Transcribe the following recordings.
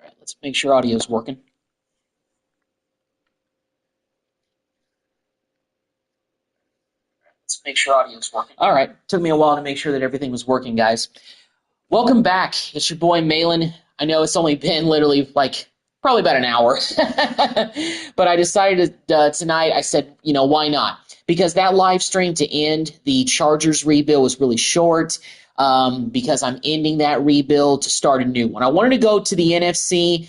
All right, let's make sure audio is working. Let's make sure audio is working. All right, took me a while to make sure that everything was working, guys. Welcome back. It's your boy Malin. I know it's only been literally probably about an hour, but I decided tonight. I said, why not? Because that live stream to end the Chargers rebuild was really short. Because I'm ending that rebuild to start a new one. I wanted to go to the NFC,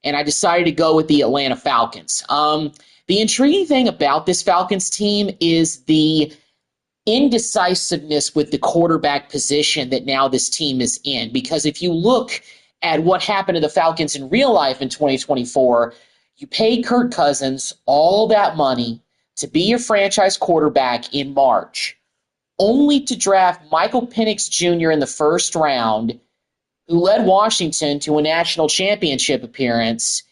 and I decided to go with the Atlanta Falcons. The intriguing thing about this Falcons team is the indecisiveness with the quarterback position that now this team is in. Because if you look at what happened to the Falcons in real life in 2024, you paid Kirk Cousins all that money to be your franchise quarterback in March, only to draft Michael Penix Jr. in the first round, who led Washington to a national championship appearance.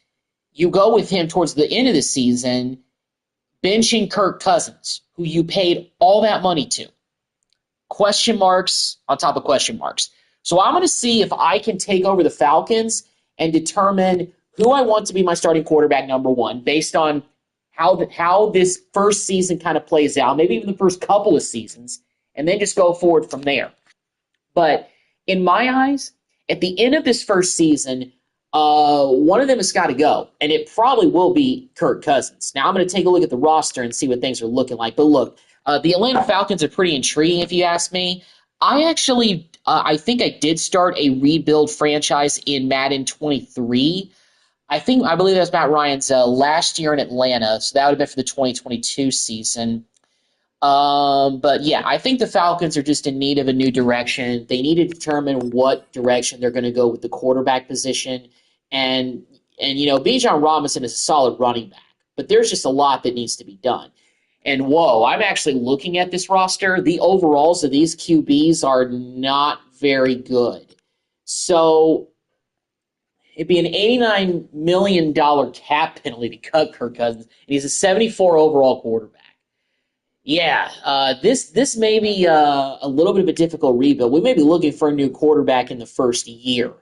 You go with him towards the end of the season, benching Kirk Cousins, who you paid all that money to. Question marks on top of question marks. So I'm going to see if I can take over the Falcons and determine who I want to be my starting quarterback number one based on how this first season kind of plays out, maybe even the first couple of seasons, and then just go forward from there. But in my eyes, at the end of this first season, one of them has got to go, and it probably will be Kirk Cousins. Now, I'm going to take a look at the roster and see what things are looking like. But look, the Atlanta Falcons are pretty intriguing, if you ask me. I think I did start a rebuild franchise in Madden 23. I believe that was Matt Ryan's last year in Atlanta, so that would have been for the 2022 season. But yeah, I think the Falcons are just in need of a new direction. They need to determine what direction they're going to go with the quarterback position. And Bijan Robinson is a solid running back, but there's just a lot that needs to be done. And whoa, I'm actually looking at this roster. The overalls of these QBs are not very good. So it'd be an $89 million cap penalty to cut Kirk Cousins, and he's a 74 overall quarterback. Yeah, this may be a little bit of a difficult rebuild. We may be looking for a new quarterback in the first year,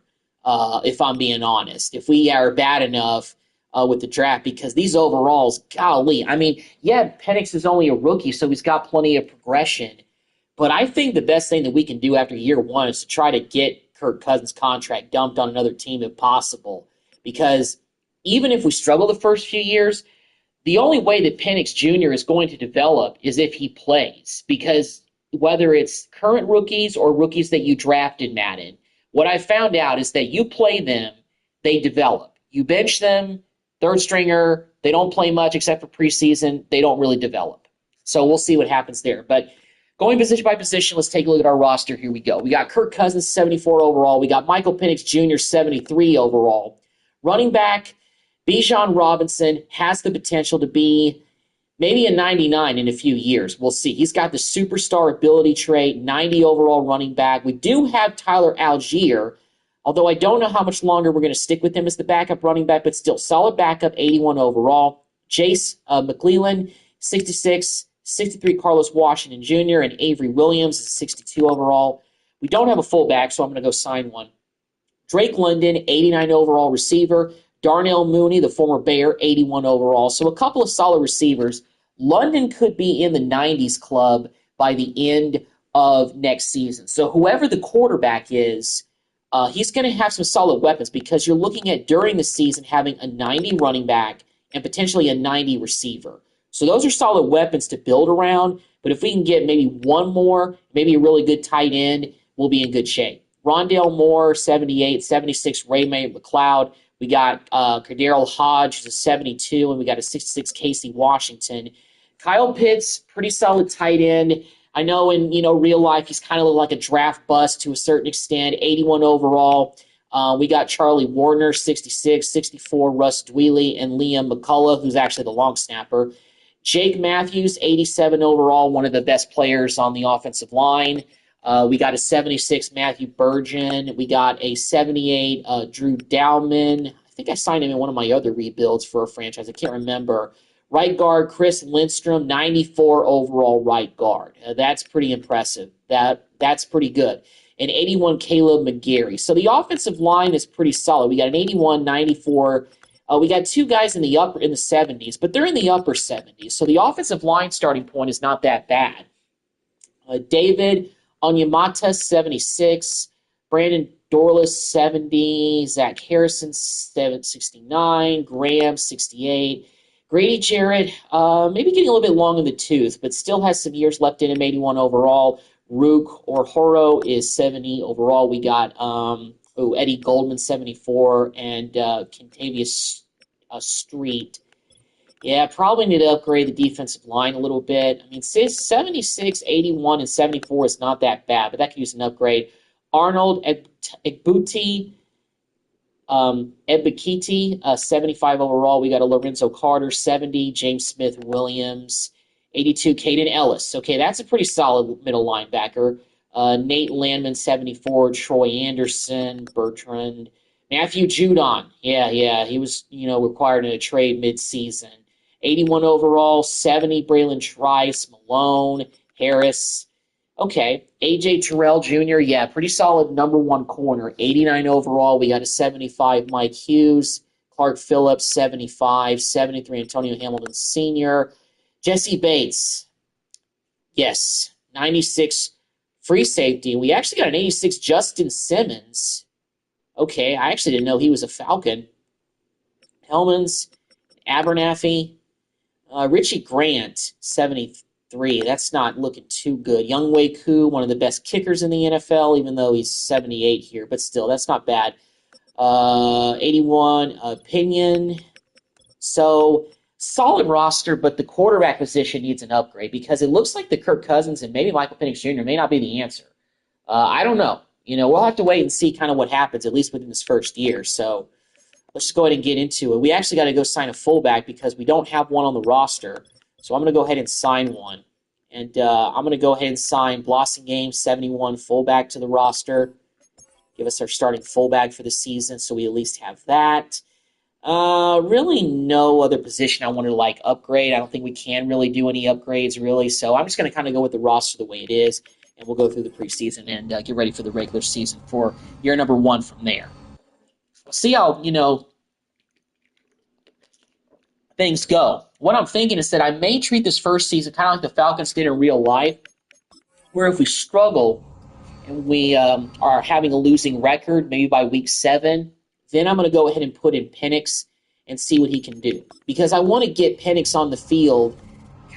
if I'm being honest. If we are bad enough with the draft, because these overalls, golly, I mean, yeah, Penix is only a rookie, so he's got plenty of progression. But I think the best thing that we can do after year one is to try to get Kirk Cousins' contract dumped on another team if possible. Because even if we struggle the first few years, the only way that Penix Jr. is going to develop is if he plays, because whether it's current rookies or rookies that you drafted, Madden, what I found out is that you play them, they develop. You bench them, third stringer, they don't play much except for preseason, they don't really develop. So we'll see what happens there. But going position by position, let's take a look at our roster. Here we go. We got Kirk Cousins, 74 overall. We got Michael Penix Jr., 73 overall. Running back, Bijan Robinson has the potential to be maybe a 99 in a few years. We'll see. He's got the superstar ability trait, 90 overall running back. We do have Tyler Algier, although I don't know how much longer we're going to stick with him as the backup running back, but still solid backup, 81 overall. Jace McClellan, 66, 63 Carlos Washington Jr., and Avery Williams is 62 overall. We don't have a fullback, so I'm going to go sign one. Drake London, 89 overall receiver. Darnell Mooney, the former Bear, 81 overall. So a couple of solid receivers. London could be in the 90s club by the end of next season. So whoever the quarterback is, he's going to have some solid weapons, because you're looking at during the season having a 90 running back and potentially a 90 receiver. So those are solid weapons to build around. But if we can get maybe one more, maybe a really good tight end, we'll be in good shape. Rondale Moore, 78, 76 Ray-May McLeod. We got Cardero Hodge, who's a 72, and we got a 66 Casey Washington. Kyle Pitts, pretty solid tight end. I know in real life he's kind of like a draft bust to a certain extent, 81 overall. We got Charlie Warner, 66, 64 Russ Dwelly, and Liam McCullough, who's actually the long snapper. Jake Matthews, 87 overall, one of the best players on the offensive line. We got a 76 Matthew Burgeon. We got a 78 Drew Dowman. I think I signed him in one of my other rebuilds for a franchise. I can't remember. Right guard Chris Lindstrom, 94 overall right guard. That's pretty impressive. That's pretty good. and 81 Caleb McGarry. So the offensive line is pretty solid. We got an 81, 94. We got two guys in the 70s, but they're in the upper 70s. So the offensive line starting point is not that bad. David Onyemata, 76. Brandon Dorless, 70. Zach Harrison, 69. Graham, 68. Grady Jarrett, maybe getting a little bit long in the tooth, but still has some years left in him, 81 overall. Rook or Horo is 70 overall. We got Eddie Goldman, 74, and Kentavious Street. Yeah, probably need to upgrade the defensive line a little bit. I mean, 76, 81, and 74 is not that bad, but that could use an upgrade. Arnold Egbuti, Ebikiti, 75 overall. We got a Lorenzo Carter, 70. James Smith-Williams, 82. Caden Ellis. Okay, that's a pretty solid middle linebacker. Nate Landman, 74. Troy Anderson, Bertrand. Matthew Judon. Yeah. He was, required in a trade midseason. 81 overall, 70. Braylon Trice, Malone, Harris. Okay, A.J. Terrell Jr., yeah, pretty solid number one corner. 89 overall. We got a 75 Mike Hughes. Clark Phillips, 75. 73 Antonio Hamilton Sr. Jesse Bates, yes, 96 free safety. We actually got an 86 Justin Simmons. Okay, I actually didn't know he was a Falcon. Hellmans, Abernathy. Richie Grant, 73. That's not looking too good. Younghoe Koo, one of the best kickers in the NFL, even though he's 78 here. But still, that's not bad. 81, Pinion. So, solid roster, but the quarterback position needs an upgrade because it looks like the Kirk Cousins and maybe Michael Penix Jr. may not be the answer. I don't know. We'll have to wait and see kind of what happens, at least within this first year. So, let's just go ahead and get into it. We actually got to go sign a fullback because we don't have one on the roster. So I'm going to go ahead and sign one. And I'm going to go ahead and sign Blossom Game 71 fullback to the roster. Give us our starting fullback for the season so we at least have that. Really no other position I want to upgrade. I don't think we can really do any upgrades really. So I'm just going to kind of go with the roster the way it is. And we'll go through the preseason and get ready for the regular season for year number 1 from there. See how, things go. What I'm thinking is that I may treat this first season kind of like the Falcons did in real life, where if we struggle and we are having a losing record, maybe by week 7, then I'm going to go ahead and put in Penix and see what he can do. Because I want to get Penix on the field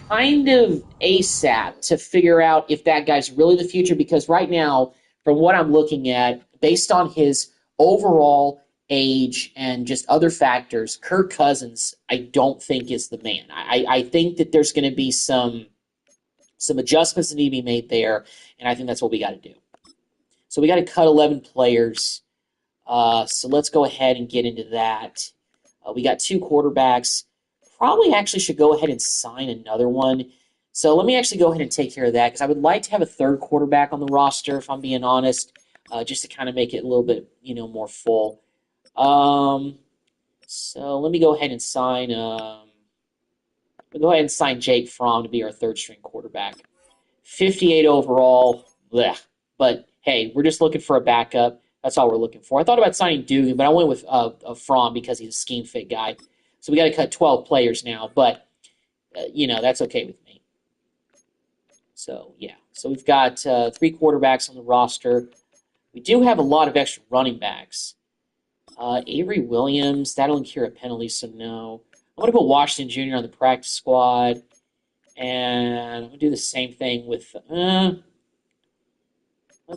kind of ASAP to figure out if that guy's really the future. Because right now, from what I'm looking at, based on his overall age and just other factors, Kirk Cousins, I don't think is the man. I think that there's going to be some adjustments that need to be made there, and I think that's what we got to do. So we got to cut 11 players. So let's go ahead and get into that. We got 2 quarterbacks. Probably actually should go ahead and sign another one. So let me actually go ahead and take care of that because I would like to have a 3rd quarterback on the roster, if I'm being honest, just to kind of make it a little bit, more full. So let me go ahead and sign. We'll go ahead and sign Jake Fromm to be our 3rd string quarterback. 58 overall. Blech. But hey, we're just looking for a backup. That's all we're looking for. I thought about signing Dugan, but I went with Fromm because he's a scheme fit guy. So we got to cut 12 players now, but that's okay with me. So yeah, so we've got 3 quarterbacks on the roster. We do have a lot of extra running backs. Avery Williams, that'll incur a penalty, so no. I'm going to put Washington Jr. on the practice squad, and I'm going to do the same thing with I'm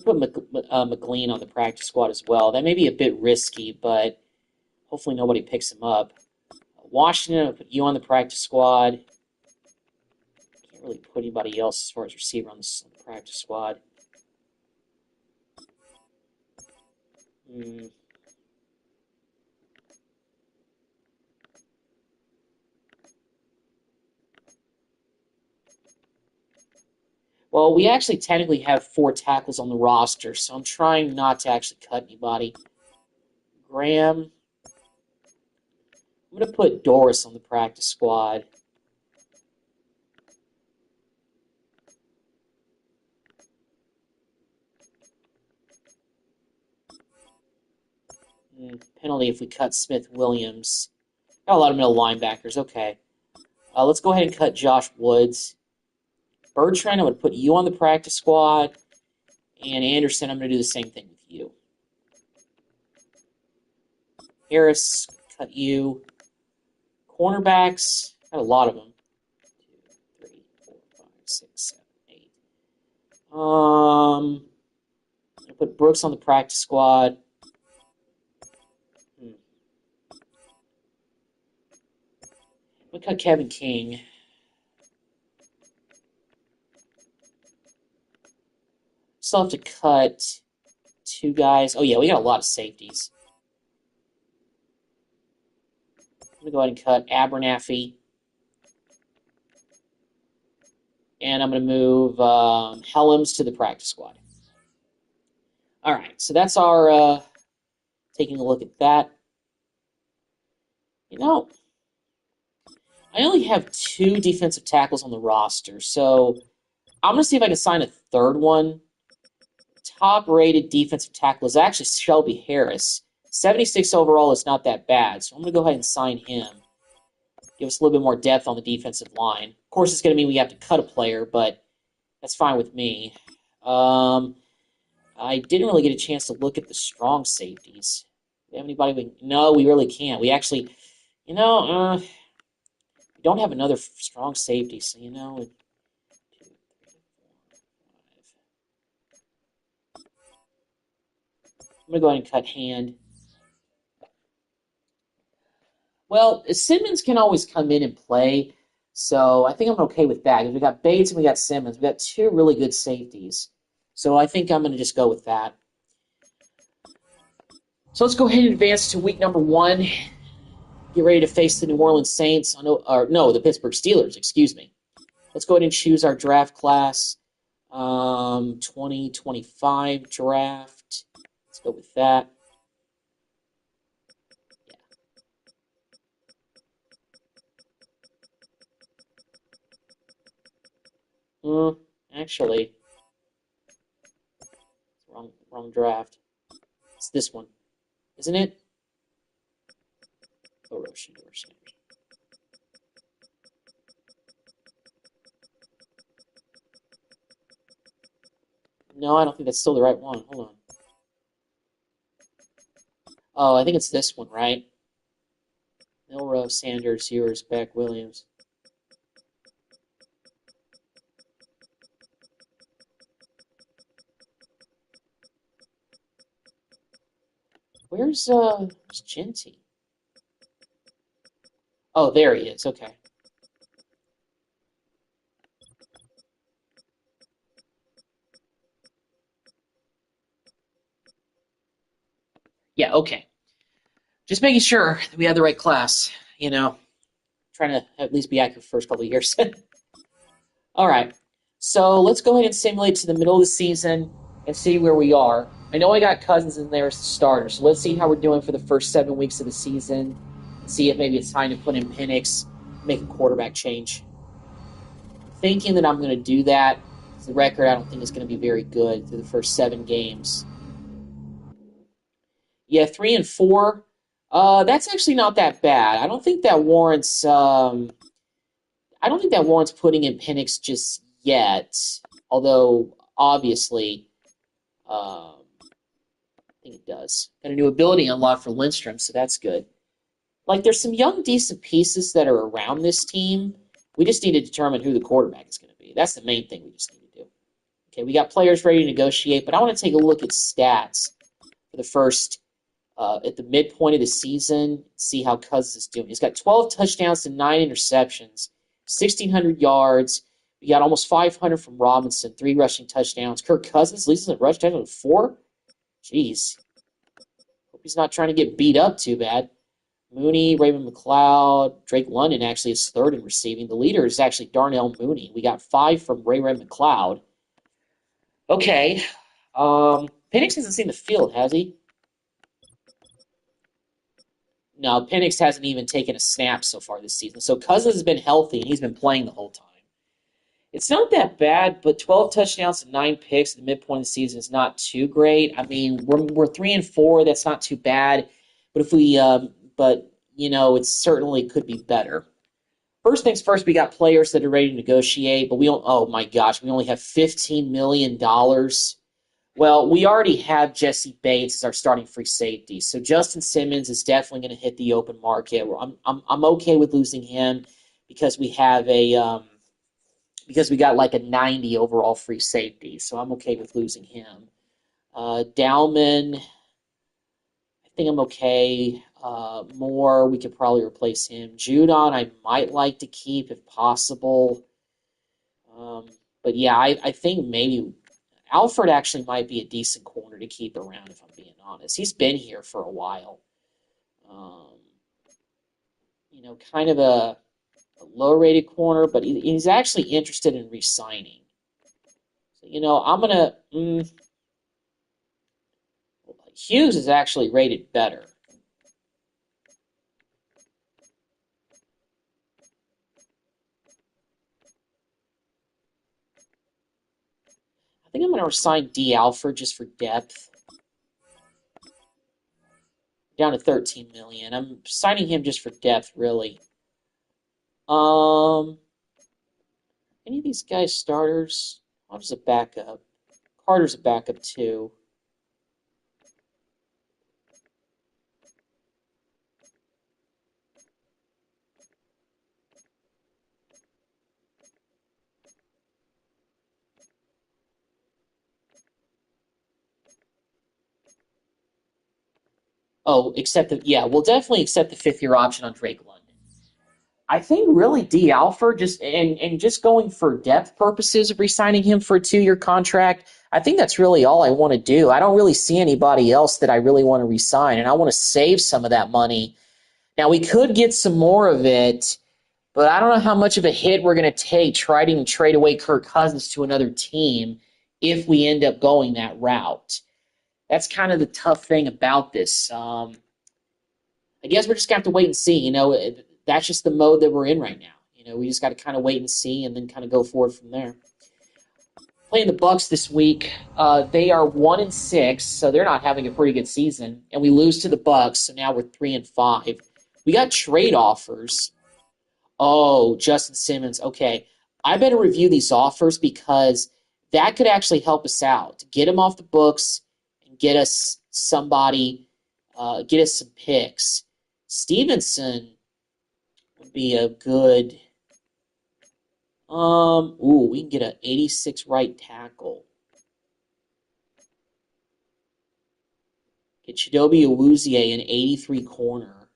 going to put McLean on the practice squad as well. That may be a bit risky, but hopefully nobody picks him up. Washington, I'll put you on the practice squad. Can't really put anybody else as far as receiver on the practice squad. Well, we actually technically have 4 tackles on the roster, so I'm trying not to actually cut anybody. Graham. I'm going to put Doris on the practice squad. Penalty if we cut Smith-Williams. Got a lot of middle linebackers. Okay. Let's go ahead and cut Josh Woods. Bertrand, I'm going to put you on the practice squad. And Anderson, I'm going to do the same thing with you. Harris, cut you. Cornerbacks, got a lot of them. 2, 3, 4, 5, 6, 7, 8. I'm going to put Brooks on the practice squad. I'm going to cut Kevin King. Still have to cut 2 guys. Oh, yeah, we got a lot of safeties. I'm going to go ahead and cut Abernathy. And I'm going to move Helms to the practice squad. All right, so that's our taking a look at that. You know, I only have 2 defensive tackles on the roster, so I'm going to see if I can sign a third one. Top-rated defensive tackle is actually Shelby Harris. 76 overall is not that bad, so I'm going to go ahead and sign him. Give us a little bit more depth on the defensive line. Of course, it's going to mean we have to cut a player, but that's fine with me. I didn't really get a chance to look at the strong safeties. Do we have anybody? No, we really can't. We actually, we don't have another strong safety, so, 2, 3, 4, 5. I'm going to go ahead and cut Hand. Well, Simmons can always come in and play, so I think I'm okay with that. We got Bates and we got Simmons. We got 2 really good safeties, so I think I'm going to just go with that. So let's go ahead and advance to week number 1. Get ready to face the New Orleans Saints, the Pittsburgh Steelers, excuse me. Let's go ahead and choose our draft class, 2025 draft. Let's go with that. Actually, wrong draft. It's this one, isn't it? Oh, Roshan. No, I don't think that's still the right one. Hold on. Oh, I think it's this one, right? Milrow, Sanders, Ewers, Beck, Williams. Where's Genty? Oh, there he is. Okay. Yeah, okay. Just making sure that we have the right class, Trying to at least be accurate for the first couple of years. All right. So let's go ahead and simulate to the middle of the season and see where we are. I know I got Cousins in there as the starter, so let's see how we're doing for the first 7 weeks of the season. See if maybe it's time to put in Penix, make a quarterback change. Thinking that I'm going to do that. The record, I don't think, is going to be very good through the first 7 games. Yeah, 3-4. That's actually not that bad. I don't think that warrants. I don't think that warrants putting in Penix just yet. Although obviously, I think it does. Got a new ability unlocked for Lindstrom, so that's good. Like, there's some young, decent pieces that are around this team. We just need to determine who the quarterback is going to be. That's the main thing we just need to do. Okay, we got players ready to negotiate, but I want to take a look at stats for the first, at the midpoint of the season, see how Cousins is doing. He's got 12 touchdowns and 9 interceptions, 1,600 yards. We got almost 500 from Robinson, 3 rushing touchdowns. Kirk Cousins leads in rush touchdowns with 4. Jeez. Hope he's not trying to get beat up too bad. Mooney, Raymond McLeod, Drake London actually is 3rd in receiving. The leader is actually Darnell Mooney. We got 5 from Raymond McLeod. Okay. Penix hasn't seen the field, has he? No, Penix hasn't even taken a snap so far this season. So Cousins has been healthy, and he's been playing the whole time. It's not that bad, but 12 touchdowns and 9 picks at the midpoint of the season is not too great. I mean, we're 3-4. That's not too bad. But if we, but you know, it certainly could be better. First things first, we got players that are ready to negotiate, but we don't. Oh my gosh, we only have $15 million. Well, we already have Jesse Bates as our starting free safety, so Justin Simmons is definitely going to hit the open market. I'm okay with losing him because we have because we got like a 90 overall free safety, so I'm okay with losing him. Dowman, I think I'm okay. Moore, we could probably replace him. Judon, I might like to keep if possible. Um, but yeah, I think maybe Alfred actually might be a decent corner to keep around, if I'm being honest. He's been here for a while. Um, kind of a low-rated corner, but he's actually interested in re-signing. So, I'm gonna. Hughes is actually rated better. I think I'm gonna resign D. Alfred just for depth. Down to 13 million. I'm signing him just for depth, really. Um, any of these guys starters? I'll just a backup. Carter's a backup too. Oh, we'll definitely accept the 5th-year option on Drake London. I think really D. Alford just going for depth purposes of re-signing him for a 2-year contract. I think that's really all I want to do. I don't really see anybody else that I really want to re-sign, and I want to save some of that money. Now we could get some more of it, but I don't know how much of a hit we're going to take trying to trade away Kirk Cousins to another team if we end up going that route. That's kind of the tough thing about this. I guess we're just going to have to wait and see. That's just the mode that we're in right now. We just got to kind of wait and see and then kind of go forward from there. Playing the Bucks this week, they are 1-6, so they're not having a pretty good season, and we lose to the Bucks, so now we're 3-5. We got trade offers. Oh, Justin Simmons. Okay, I better review these offers because that could actually help us out. Get him off the books and get us somebody, get us some picks. Stevenson would be a good. We can get an 86 right tackle. Get Chidobe Awuzie an 83 corner.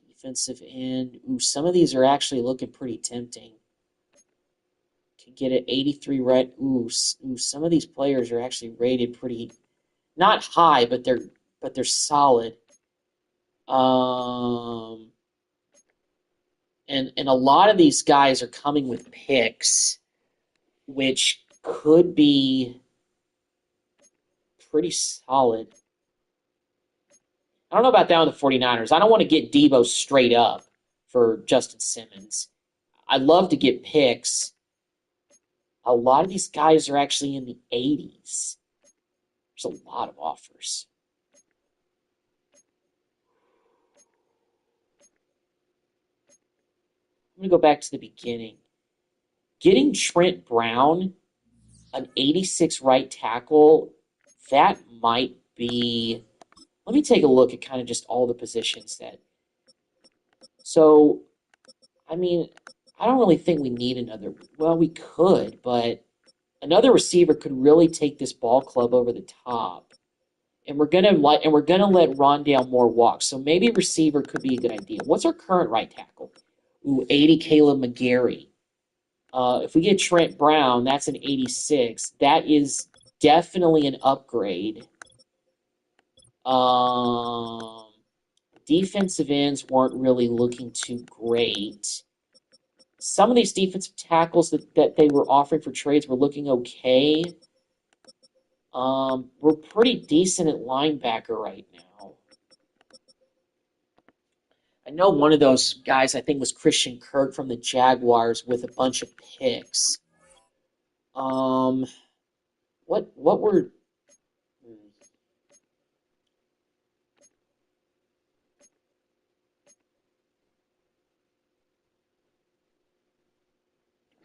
Defensive end. Some of these are actually looking pretty tempting. Could get an 83 right. Some of these players are actually rated pretty, not high, but they're solid. And a lot of these guys are coming with picks, which could be pretty solid. I don't know about that with the 49ers. I don't want to get Debo straight up for Justin Simmons. I'd love to get picks. A lot of these guys are actually in the 80s. There's a lot of offers. I'm going to go back to the beginning. Getting Trent Brown, an 86 right tackle, that might be. Let me take a look at kind of just all the positions that. So, I mean, I don't really think we need another. Well, we could, but another receiver could really take this ball club over the top. And we're gonna let Rondale Moore walk. So maybe receiver could be a good idea. What's our current right tackle? 80 Caleb McGarry. If we get Trent Brown, that's an 86. That is definitely an upgrade. Defensive ends weren't really looking too great. Some of these defensive tackles that they were offering for trades were looking okay. We're pretty decent at linebacker right now. I know one of those guys, I think, was Christian Kirk from the Jaguars with a bunch of picks. What were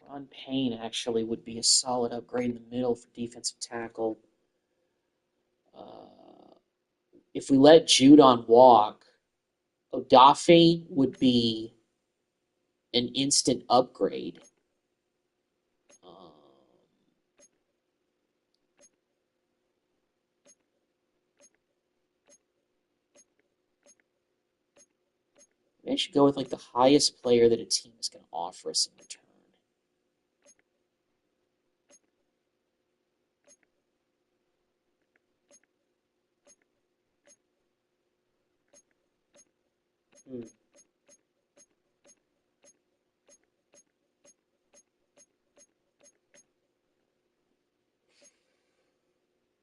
Ron Payne actually would be a solid upgrade in the middle for defensive tackle. If we let Judon walk, Odafe would be an instant upgrade. Maybe I should go with like the highest player that a team is going to offer us in return.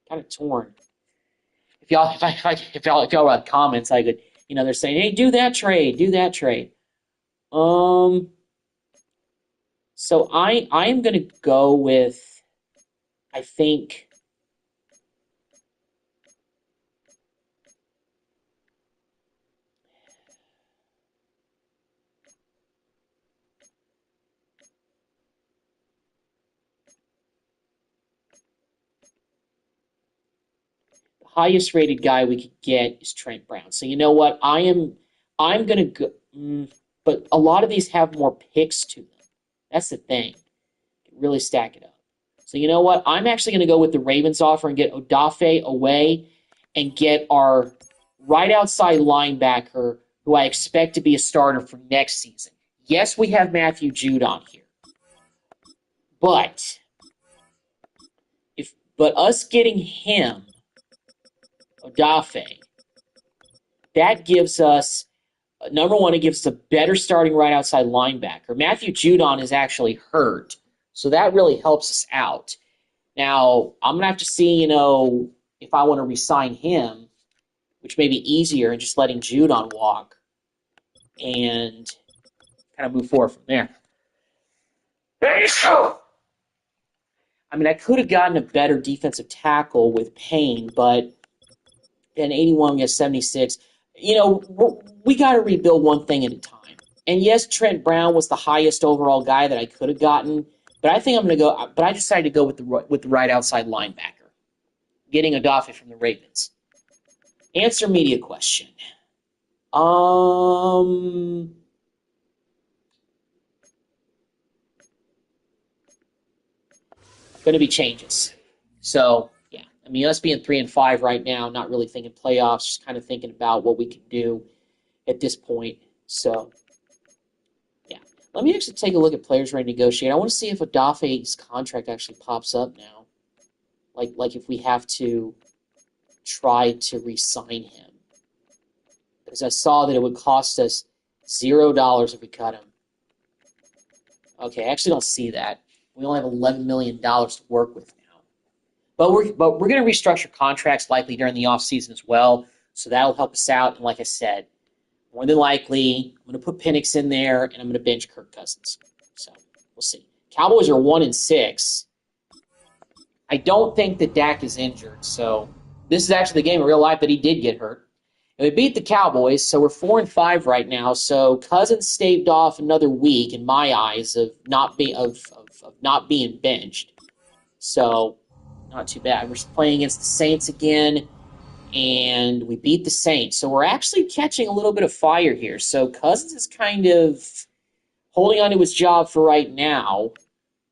Kind of torn. If y'all have comments, I could, they're saying, hey, do that trade, do that trade. So I am gonna go with, I think, the highest rated guy we could get is Trent Brown. So you know what? I'm gonna go, but a lot of these have more picks to them. That's the thing. Really stack it up. So you know what? I'm actually going to go with the Ravens offer and get Odafe away and get our right outside linebacker, who I expect to be a starter for next season. Yes, we have Matthew Judon here, but us getting him, Odafe, that gives us number one. It gives us a better starting right outside linebacker. Matthew Judon is actually hurt, so that really helps us out. Now, I'm going to have to see, if I want to re-sign him, which may be easier, and just letting Judon walk and kind of move forward from there. I mean, I could have gotten a better defensive tackle with Payne, but in 81, we have 76. We got to rebuild one thing at a time. And yes, Trent Brown was the highest overall guy that I could have gotten, but I think I'm going to go. But I decided to go with the right outside linebacker, getting Odafe from the Ravens. Answer media question. Going to be changes. So yeah, I mean, us being 3-5 right now, not really thinking playoffs, just kind of thinking about what we can do at this point. So yeah, let me actually take a look at players ready to negotiate. I want to see if Odafe's contract actually pops up now, like if we have to try to re-sign him, because I saw that it would cost us $0 if we cut him. Okay, I actually don't see that. We only have $11 million to work with now. But we're going to restructure contracts likely during the offseason as well, so that'll help us out. And like I said, more than likely, I'm going to put Penix in there, and I'm going to bench Kirk Cousins. So we'll see. Cowboys are 1-6. I don't think that Dak is injured, so this is actually the game in real life that he did get hurt. And we beat the Cowboys, so we're 4-5 right now. So Cousins staved off another week, in my eyes, of not being benched. So not too bad. We're playing against the Saints again, and we beat the Saints. So we're actually catching a little bit of fire here. So Cousins is kind of holding on to his job for right now.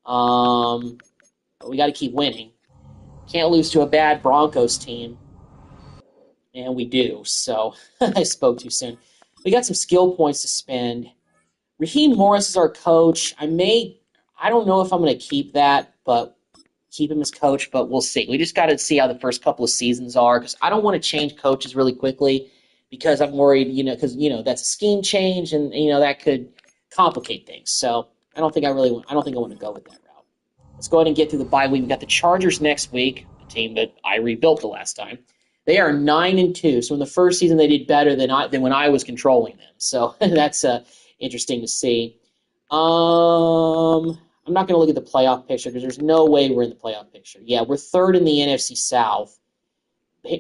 But we got to keep winning. Can't lose to a bad Broncos team. And we do. So I spoke too soon. We got some skill points to spend. Raheem Morris is our coach. I don't know if I'm going to keep that, but keep him as coach, but we'll see. We just got to see how the first couple of seasons are, because I don't want to change coaches really quickly, because I'm worried, because, that's a scheme change, and, that could complicate things. So I don't think I want to go with that route. Let's go ahead and get through the bye week. We've got the Chargers next week, the team that I rebuilt the last time. They are 9-2. So in the first season, they did better than when I was controlling them. So that's interesting to see. I'm not going to look at the playoff picture, because there's no way we're in the playoff picture. Yeah, we're third in the NFC South.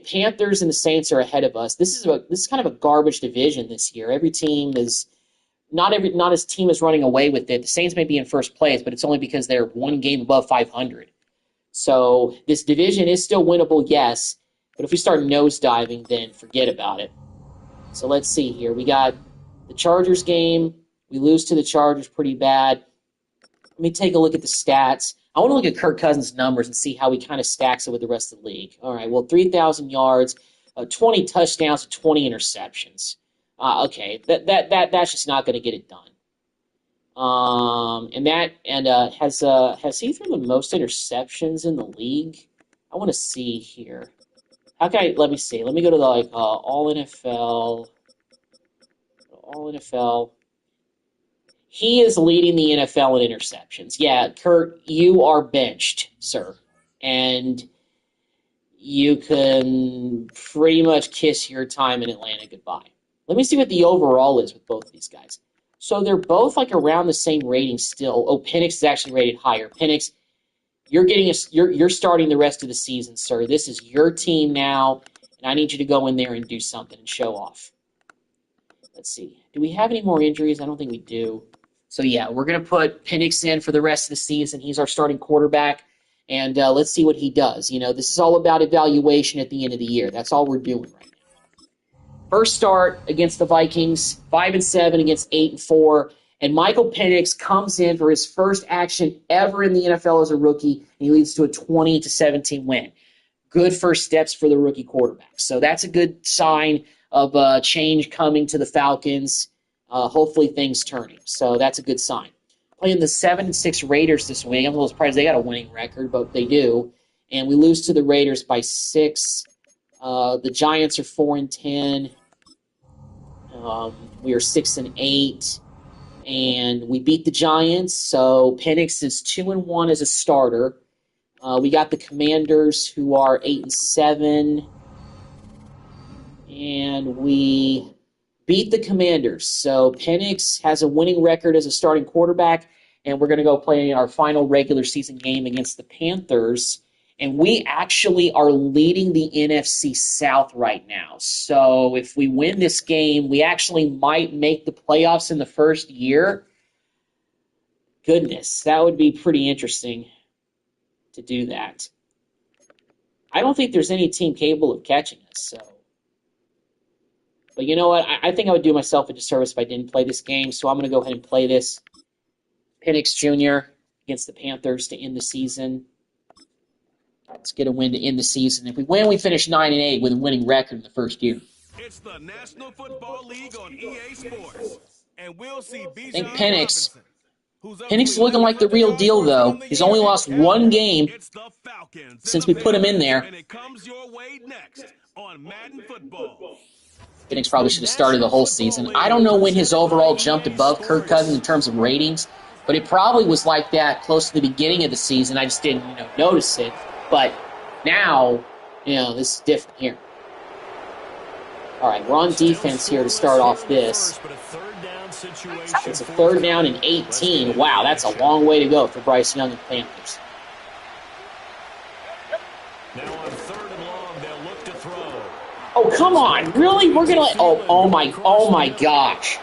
Panthers and the Saints are ahead of us. This is kind of a garbage division this year. Every team is not his team is running away with it. The Saints may be in first place, but it's only because they're one game above 500. So this division is still winnable, yes, but if we start nosediving, then forget about it. So let's see here. We got the Chargers game. We lose to the Chargers pretty bad. Let me take a look at the stats. I want to look at Kirk Cousins' numbers and see how he kind of stacks it with the rest of the league. All right, well, 3,000 yards, 20 touchdowns, 20 interceptions. Okay, that's just not going to get it done. Has he thrown the most interceptions in the league? I want to see here. Let me see. Let me go to the All NFL. All NFL. He is leading the NFL in interceptions. Yeah, Kurt, you are benched, sir. And you can pretty much kiss your time in Atlanta goodbye. Let me see what the overall is with both of these guys. So they're both like around the same rating still. Oh, Penix is actually rated higher. Penix, you're starting the rest of the season, sir. This is your team now, and I need you to go in there and do something and show off. Let's see. Do we have any more injuries? I don't think we do. So, yeah, we're going to put Penix in for the rest of the season. He's our starting quarterback, and let's see what he does. You know, this is all about evaluation at the end of the year. That's all we're doing right now. First start against the Vikings, 5-7 against 8-4, and Michael Penix comes in for his first action ever in the NFL as a rookie, and he leads to a 20-17 win. Good first steps for the rookie quarterback. So that's a good sign of change coming to the Falcons. Hopefully things turning. So that's a good sign. Playing the 7-6 Raiders this week. I'm a little surprised they got a winning record, but they do. And we lose to the Raiders by 6. The Giants are 4-10. We are 6-8. And we beat the Giants. So Penix is 2-1 as a starter. We got the Commanders, who are 8-7. And we beat the Commanders. So Penix has a winning record as a starting quarterback, and we're going to go play our final regular season game against the Panthers. And we actually are leading the NFC South right now. So if we win this game, we actually might make the playoffs in the first year. Goodness, that would be pretty interesting to do that. I don't think there's any team capable of catching us, so. But you know what? I think I would do myself a disservice if I didn't play this game, so I'm going to go ahead and play this. Penix Jr. against the Panthers to end the season. Let's get a win to end the season. If we win, we finish 9-8 with a winning record in the first year. It's the National Football League on EA Sports, and we'll see I think Penix is looking like the real deal, though. He's only lost one game since we put him in there. And it comes your way next on Madden Football. Penix probably should have started the whole season. I don't know when his overall jumped above Kirk Cousins in terms of ratings, but it probably was like that close to the beginning of the season. I just didn't, notice it. But now, this is different here. All right, we're on defense here to start off this. It's a 3rd down and 18. Wow, that's a long way to go for Bryce Young and Panthers. Now on 3rd and long, they'll look to throw. Oh, come on. Really? We're going to... Oh my gosh.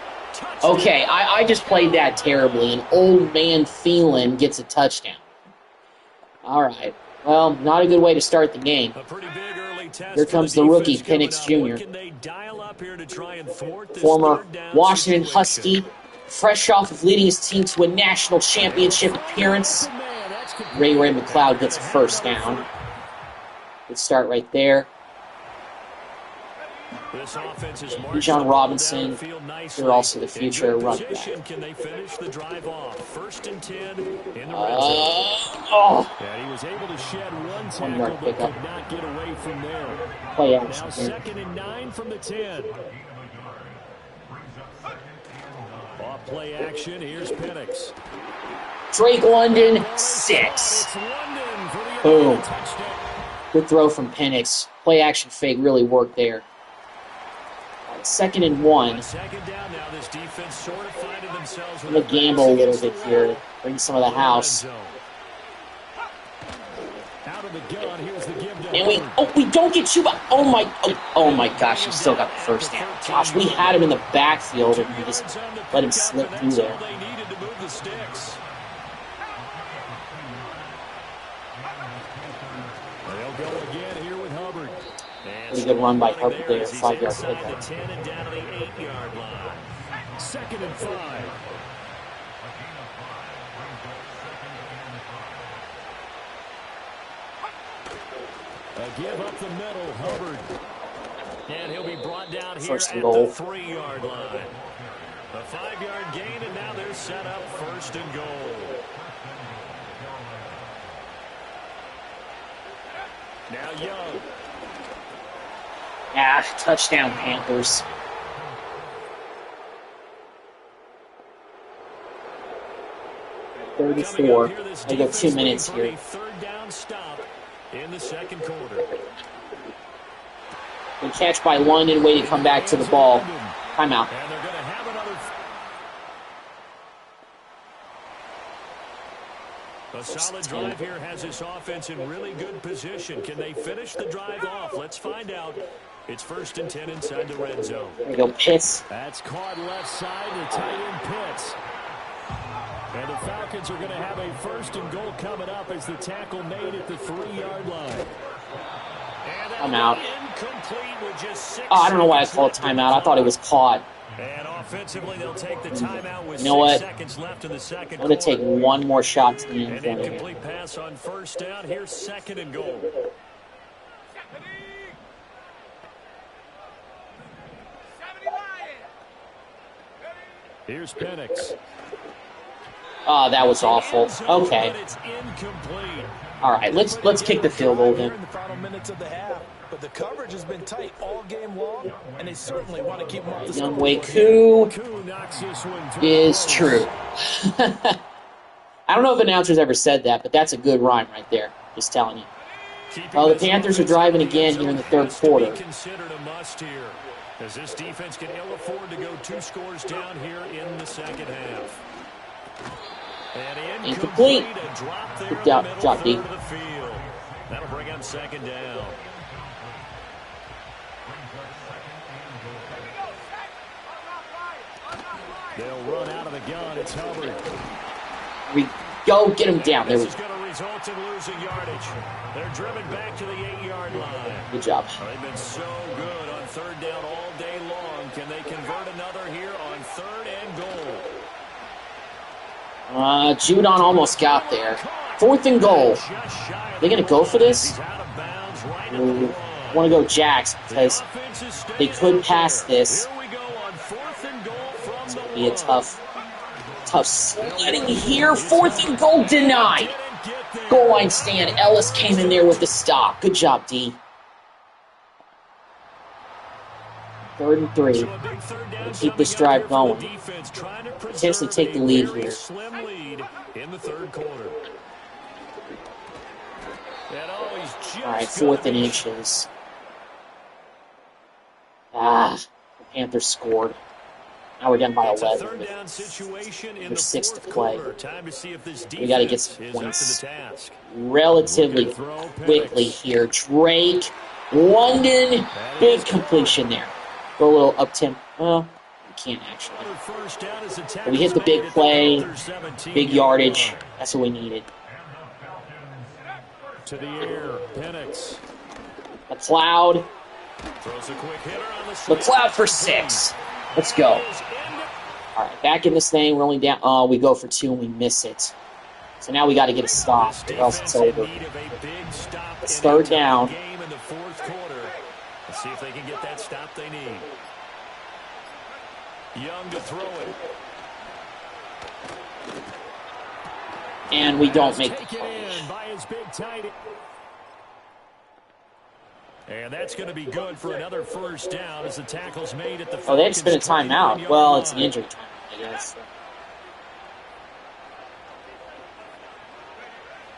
Okay, I just played that terribly. An old man Thielen gets a touchdown. All right. Well, not a good way to start the game. Here comes the rookie, Penix Jr. Former Washington Husky, fresh off of leading his team to a national championship appearance. Ray McLeod gets a first down. Good start right there. John Robinson, they're also the future running back. Can they finish the drive off? 1st and 10 in the red zone. And he was able to shed one tackle, but could not get away from there. Play Now action. 2nd and 9 from the 10. Off play action. Here's Penix. Drake London, 6. Boom. Good throw from Penix. Play action fake really worked there. 2nd and 1. I'm going to gamble a little bit here. Bring some of the house. Out of the gun, here's the give to And we don't get Chuba. Oh my gosh, he still got the first down. Gosh, we had him in the backfield and we just let him slip through there. They needed to move the sticks. They'll go again here with Hubbard. Pretty good run by Hubbard there, 5-yard pickup. The 10 and down to the 8-yard line. 2nd and 5. A give up the middle, Hubbard. And he'll be brought down here First at and goal. the 3-yard line. A 5-yard gain, and now they're set up 1st and goal. Now Young. Touchdown Panthers. Coming 34. up here, this I go 2 defense minutes looking for here. a third down stop in the 2nd quarter. Good catch by London. Way to come back to the ball. Timeout. And they're going to have another. A solid drive here has this offense in really good position. Can they finish the drive off? Let's find out. It's 1st and 10 inside the red zone. There we go, Pitts. That's caught left side to tight end Pitts. And the Falcons are going to have a 1st and goal coming up as the tackle made at the 3-yard line. I'm out. Incomplete with just 6 I don't know why I called timeout. I thought it was caught. And offensively, they'll take the timeout with You know what? 6 seconds left in the 2nd I'm going to take one more shot to the end An zone. incomplete pass on 1st down. Here's 2nd and goal. Here's Penix. Oh, that was awful. Okay. But it's incomplete. All right, let's kick the field goal then. In the final minutes of the half, but the coverage has been tight all game long, and they certainly want to keep them off the Young scoreboard. Wei Koo Koo knocks this one through. is true. I don't know if announcers ever said that, but that's a good rhyme right there. Just telling you. Oh, the Panthers are driving again here in the 3rd quarter. Considered a must here, as this defense can ill afford to go 2 scores down here in the 2nd half. And Incomplete. A drop there Good job, in the job, D. middle third of the field. That'll bring up 2nd down. They'll run out of the gun. It's Hubbard. We go get him down. There we This is go. going to result in losing yardage. They're driven back to the 8-yard line. Good job. They've been so good on 3rd down all day long. Can they convert another here on 3rd and goal? Judon almost got there. 4th and goal. They going to go for this? Want to go Jacks because they could pass this. Here we go on 4th and goal from the Be a tough sledding here. 4th and goal denied. Goal line stand. Ellis came in there with the stop. Good job, D. 3rd and 3. We'll keep this drive going. Potentially take the lead here. Slim lead in the 3rd quarter. All right, 4th and inches. The Panthers scored. Now we're down by 11. There's 6 to play. We got to get some points relatively quickly here. Drake, London, big completion there. Go a little up tempo. Well, we can't actually. But we hit the big play, big yardage. That's what we needed. To the air, Penix. McLeod. Throws a quick hitter on the McLeod for 6. Let's go. All right, back in this thing. We're only down. Oh, we go for 2 and we miss it. So now we got to get a stop, or else it's over. It's 3rd down. Game in the 4th quarter. Let's see if they can get that stop they need. Young to throw it. And we don't make the Taken play. in by his big tight end. And that's going to be good for another 1st down as the tackle's made at the Oh, they just been a timeout. 21-yard Well, it's an line. injury time, I guess.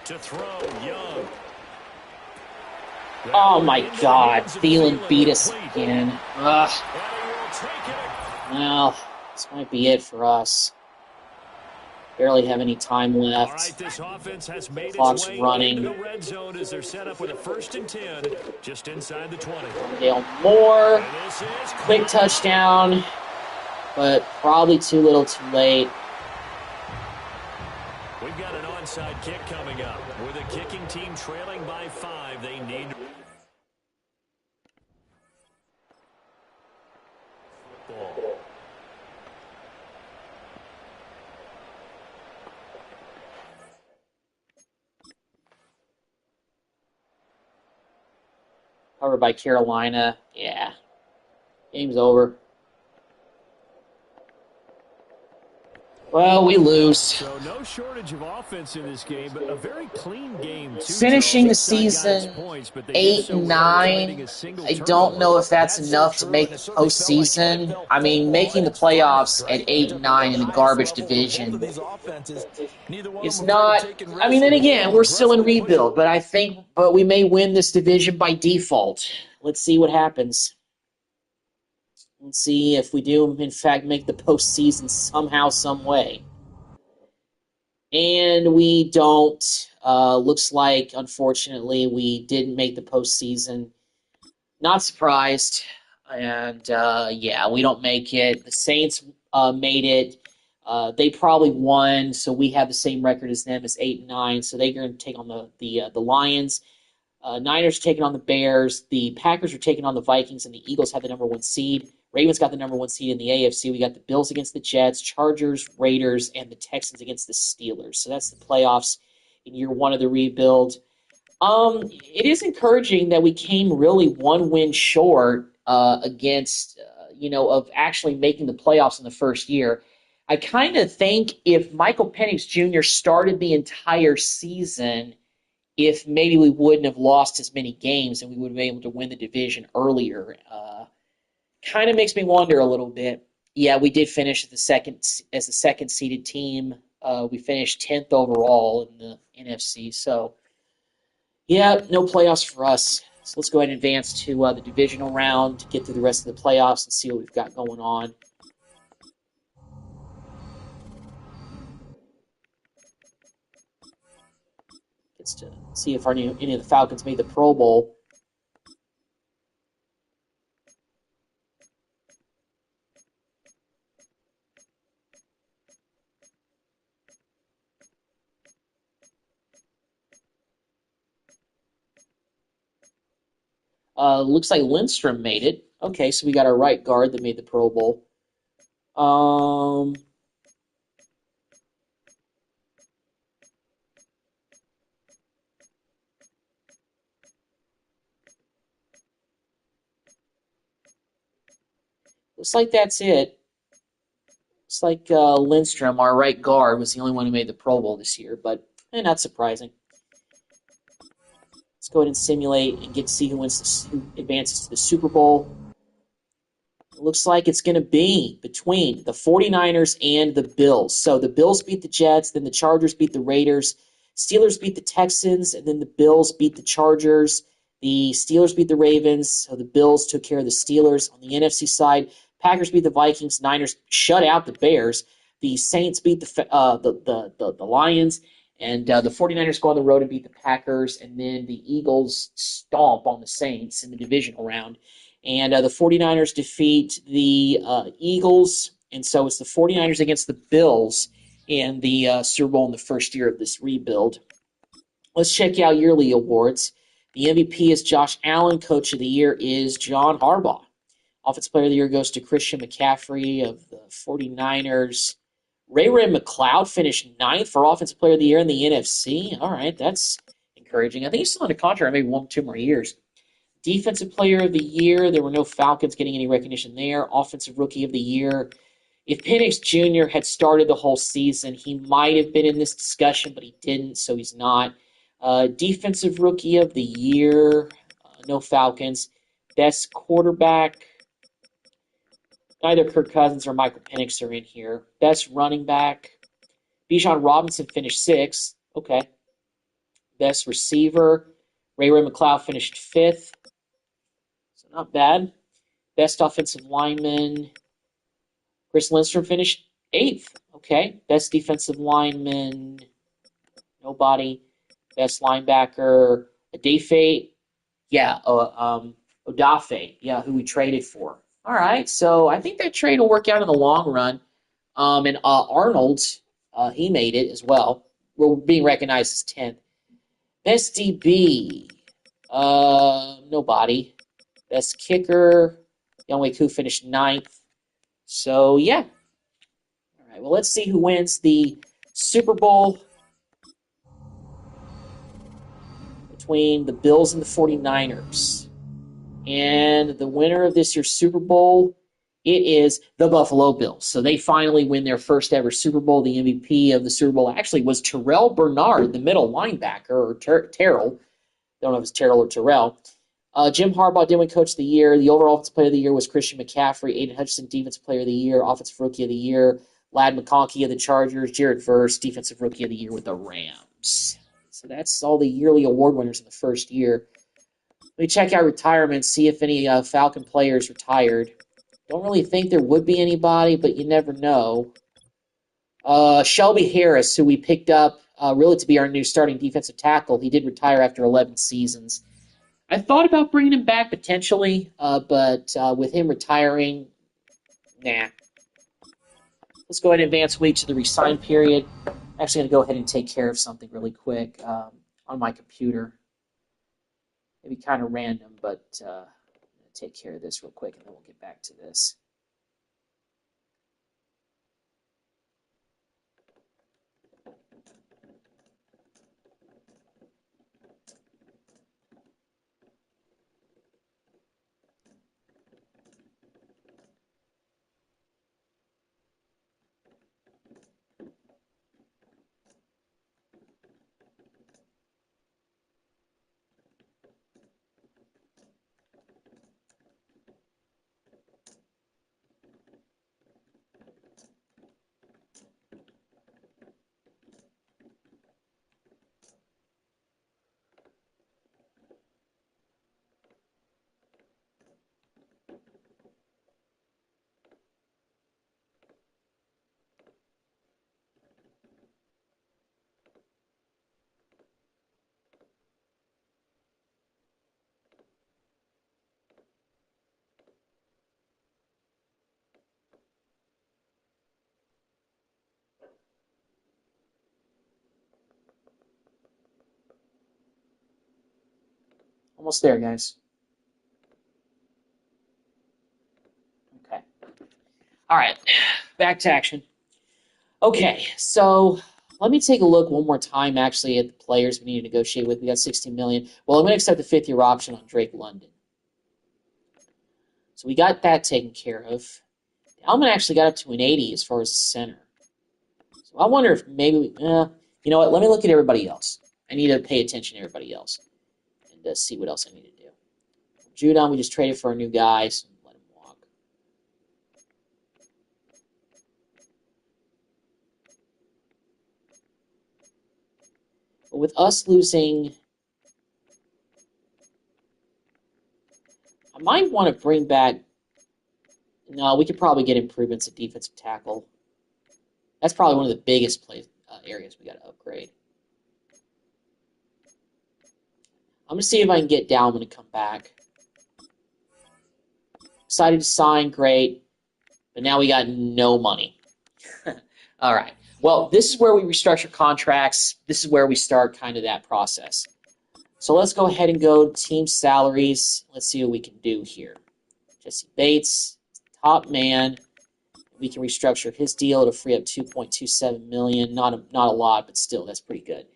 To throw, Young. Oh my God, Thielen beat us again. Ugh. And he will take it. Well, this might be it for us. Barely have any time All left. right, this offense has made its Clock's way into running. the red zone as they're set up with a 1st and 10 just inside the 20. Dale Moore, And this is quick touchdown, but probably too little too late. We've got an onside kick coming up. With a kicking team trailing by 5, they need ball. Covered by Carolina. Yeah, game's over. Well, we lose. So no shortage of offense in this game, but a very clean game, too, Finishing the Charles. Each side got its season points, but they did so without committing 8-9. a single I don't turnover. know if that's That's so enough to true, make and the it certainly felt like postseason. NFL I mean, football making at the its finest, playoffs at right? They took it to 8-9 the in the highest garbage level, and both of division these offenses, neither one of is them afraid of not. taking I mean, risks then and being again, able to we're still in aggressively push it. rebuild, but we may win this division by default. Let's see what happens. Let's see if we do, in fact, make the postseason somehow, some way. And we don't. Looks like, unfortunately, we didn't make the postseason. Not surprised. And, yeah, we don't make it. The Saints made it. They probably won, so we have the same record as them as 8-9. So they're going to take on the Lions. Niners are taking on the Bears. The Packers are taking on the Vikings, and the Eagles have the number 1 seed. Ravens got the number 1 seed in the AFC. We got the Bills against the Jets, Chargers, Raiders, and the Texans against the Steelers. So that's the playoffs in year 1 of the rebuild. It is encouraging that we came really 1 win short against, of actually making the playoffs in the first year. I kind of think if Michael Penix Jr. started the entire season, if maybe we wouldn't have lost as many games and we would have been able to win the division earlier. Kind of makes me wonder a little bit. Yeah, we did finish as the second seeded team. We finished 10th overall in the NFC. So, yeah, no playoffs for us. So let's go ahead and advance to the divisional round to get through the rest of the playoffs and see what we've got going on. Gets to see if any of the Falcons made the Pro Bowl. Looks like Lindstrom made it. Okay, so we got our right guard that made the Pro Bowl. Looks like that's it. Looks like Lindstrom, our right guard, was the only one who made the Pro Bowl this year, but not surprising. Let's go ahead and simulate and get to see who advances to the Super Bowl. It looks like it's going to be between the 49ers and the Bills. So the Bills beat the Jets, then the Chargers beat the Raiders. Steelers beat the Texans, and then the Bills beat the Chargers. The Steelers beat the Ravens, so the Bills took care of the Steelers. On the NFC side, Packers beat the Vikings. Niners shut out the Bears. The Saints beat the Lions. And the 49ers go on the road and beat the Packers. And then the Eagles stomp on the Saints in the divisional round. And the 49ers defeat the Eagles. And so it's the 49ers against the Bills in the Super Bowl in the first year of this rebuild. Let's check out yearly awards. The MVP is Josh Allen. Coach of the Year is John Harbaugh. Offensive Player of the Year goes to Christian McCaffrey of the 49ers. Ray McLeod finished 9th for Offensive Player of the Year in the NFC. All right, that's encouraging. I think he's still under contract, maybe 1 or 2 more years. Defensive Player of the Year, there were no Falcons getting any recognition there. Offensive Rookie of the Year. If Penix Jr. had started the whole season, he might have been in this discussion, but he didn't, so he's not. Defensive Rookie of the Year, no Falcons. Best quarterback, neither Kirk Cousins or Michael Penix are in here. Best running back, Bijan Robinson finished 6th. Okay. Best receiver, Ray McLeod finished 5th. So not bad. Best offensive lineman, Chris Lindstrom finished 8th. Okay. Best defensive lineman, nobody. Best linebacker, Adafe. Yeah, Odafe. Yeah, who we traded for. All right. So I think that trade will work out in the long run. And Arnold, he made it as well. We're being recognized as 10th. Best DB, nobody. Best kicker, Younghoe Koo finished 9th. So, yeah. All right, well, let's see who wins the Super Bowl between the Bills and the 49ers. And the winner of this year's Super Bowl, it is the Buffalo Bills. So they finally win their first ever Super Bowl. The MVP of the Super Bowl actually was Terrell Bernard, the middle linebacker, or Terrell. Don't know if it's Terrell or Terrell. Jim Harbaugh did win Coach of the Year. The overall Offensive Player of the Year was Christian McCaffrey. Aiden Hutchinson, Defensive Player of the Year. Offensive Rookie of the Year, Lad McConkey of the Chargers. Jared Verse, Defensive Rookie of the Year with the Rams. So that's all the yearly award winners in the first year. Let me check out retirements, see if any Falcon players retired. Don't really think there would be anybody, but you never know. Shelby Harris, who we picked up really to be our new starting defensive tackle, he did retire after 11 seasons. I thought about bringing him back potentially, but with him retiring, nah. Let's go ahead and advance week to the resign period. I'm actually going to go ahead and take care of something really quick on my computer. Maybe kind of random, but I'm going to take care of this real quick, and then we'll get back to this. Almost there, guys. Okay. All right. Back to action. Okay, so let me take a look one more time, actually, at the players we need to negotiate with. We got $16 million. Well, I'm going to accept the fifth-year option on Drake London. So we got that taken care of. Alman actually got up to an 80 as far as the center. So I wonder if maybe, you know what, let me look at everybody else. I need to pay attention to everybody else and see what else I need to do. Judon, we just traded for a new guy, so let him walk. But with us losing, I might want to bring back, no, we could probably get improvements at defensive tackle. That's probably one of the biggest areas we got to upgrade. I'm going to see if I can get Dalman to come back. Excited to sign, great. But now we got no money. All right. Well, this is where we restructure contracts. This is where we start kind of that process. So let's go ahead and go to team salaries. Let's see what we can do here. Jesse Bates, top man. We can restructure his deal to free up $2.27 million. Not a lot, but still, that's pretty good.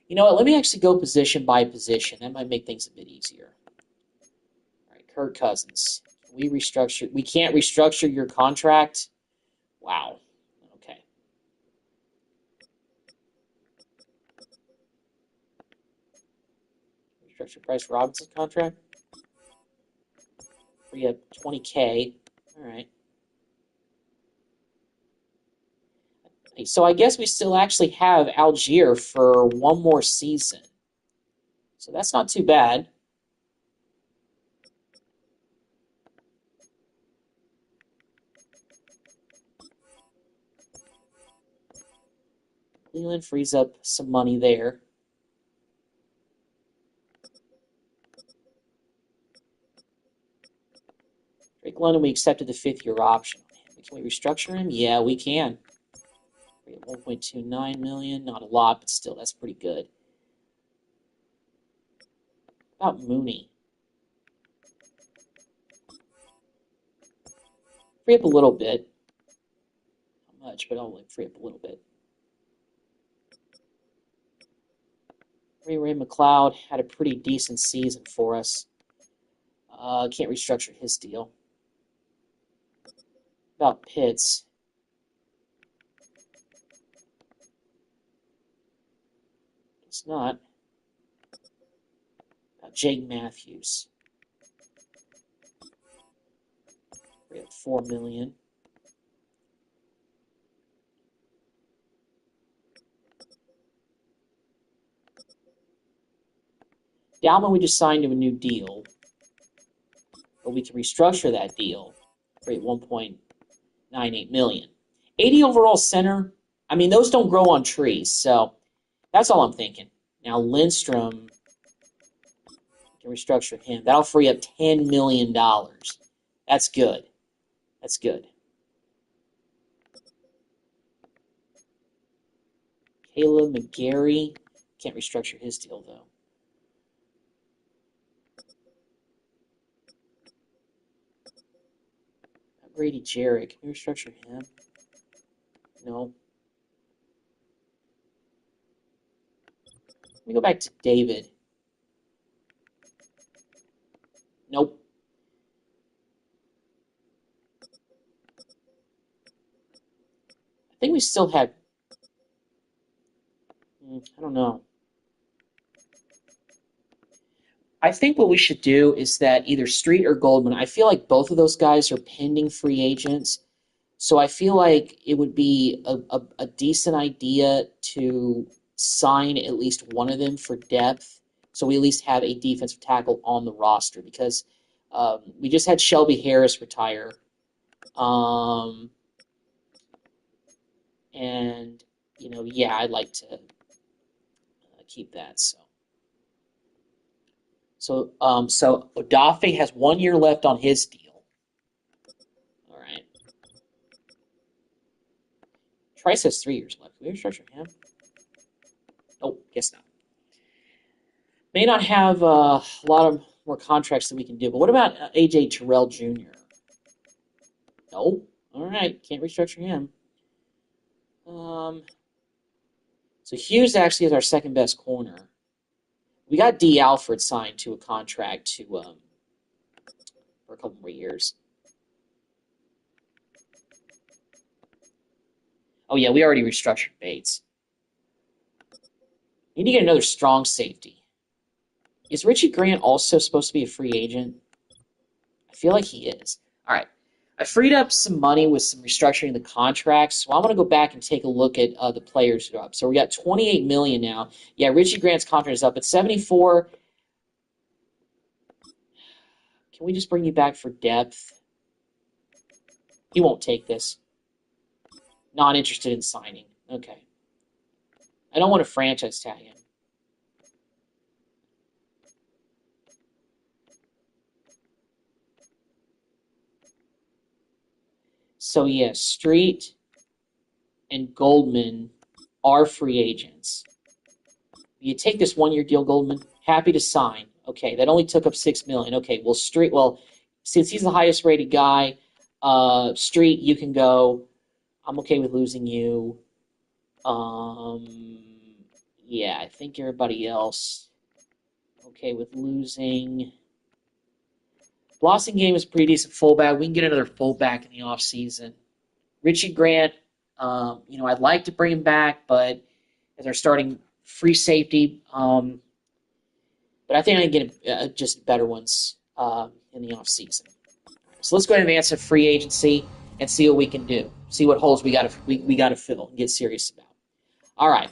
You know what? Let me actually go position by position. That might make things a bit easier. All right, Kirk Cousins. We can't restructure your contract. Wow. Okay. Restructure Bryce Robinson's contract. Free up $20K. All right. So I guess we still actually have Algier for one more season. So that's not too bad. Cleveland frees up some money there. Drake London, we accepted the 5th-year option. Can we restructure him? Yeah, we can. We have $1.29 million. Not a lot, but still, that's pretty good. How about Mooney? Free up a little bit. Not much, but I'll free up a little bit. Ray McLeod had a pretty decent season for us. Can't restructure his deal. About Pitts. It's not. About Jake Matthews. We have $4 million. Dalman, we just signed him a new deal, but we can restructure that deal for $1.98 million. 80 overall center. I mean, those don't grow on trees, so that's all I'm thinking. Now Lindstrom, we can restructure him. That'll free up $10 million. That's good. That's good. Caleb McGarry, can't restructure his deal though. Grady Jarrett, can we restructure him? No. Let me go back to David. Nope. I think we still have... I don't know. I think what we should do is that either Street or Goldman, I feel like both of those guys are pending free agents. So I feel like it would be a decent idea to sign at least one of them for depth. So we at least have a defensive tackle on the roster because we just had Shelby Harris retire. And, yeah, I'd like to keep that. So Odafe has 1 year left on his deal. All right. Trice has 3 years left. Can we restructure him? Nope, guess not. May not have a lot of more contracts that we can do, but what about A.J. Terrell Jr.? Nope. All right, can't restructure him. So Hughes actually is our second best corner. We got D. Alfred signed to a contract for a couple more years. Oh, yeah, we already restructured Bates. Need to get another strong safety. Is Richie Grant also supposed to be a free agent? I feel like he is. All right. I freed up some money with some restructuring the contracts, so I'm going to go back and take a look at the players who are up. So we got $28 million now. Yeah, Richie Grant's contract is up at 74. Can we just bring you back for depth? He won't take this. Not interested in signing. Okay. I don't want to franchise tag him. So, yeah, Street and Goldman are free agents. You take this 1 year deal, Goldman. Happy to sign. Okay, that only took up $6 million. Okay, well, Street. Well, since he's the highest rated guy, Street, you can go. I'm okay with losing you. Yeah, I think everybody else okay with losing. Blossingame is a pretty decent fullback. We can get another fullback in the offseason. Richie Grant, I'd like to bring him back, but as our starting free safety, but I think I can get just better ones in the offseason. So let's go ahead and advance to free agency and see what we can do. See what holes we got to fill and get serious about. All right.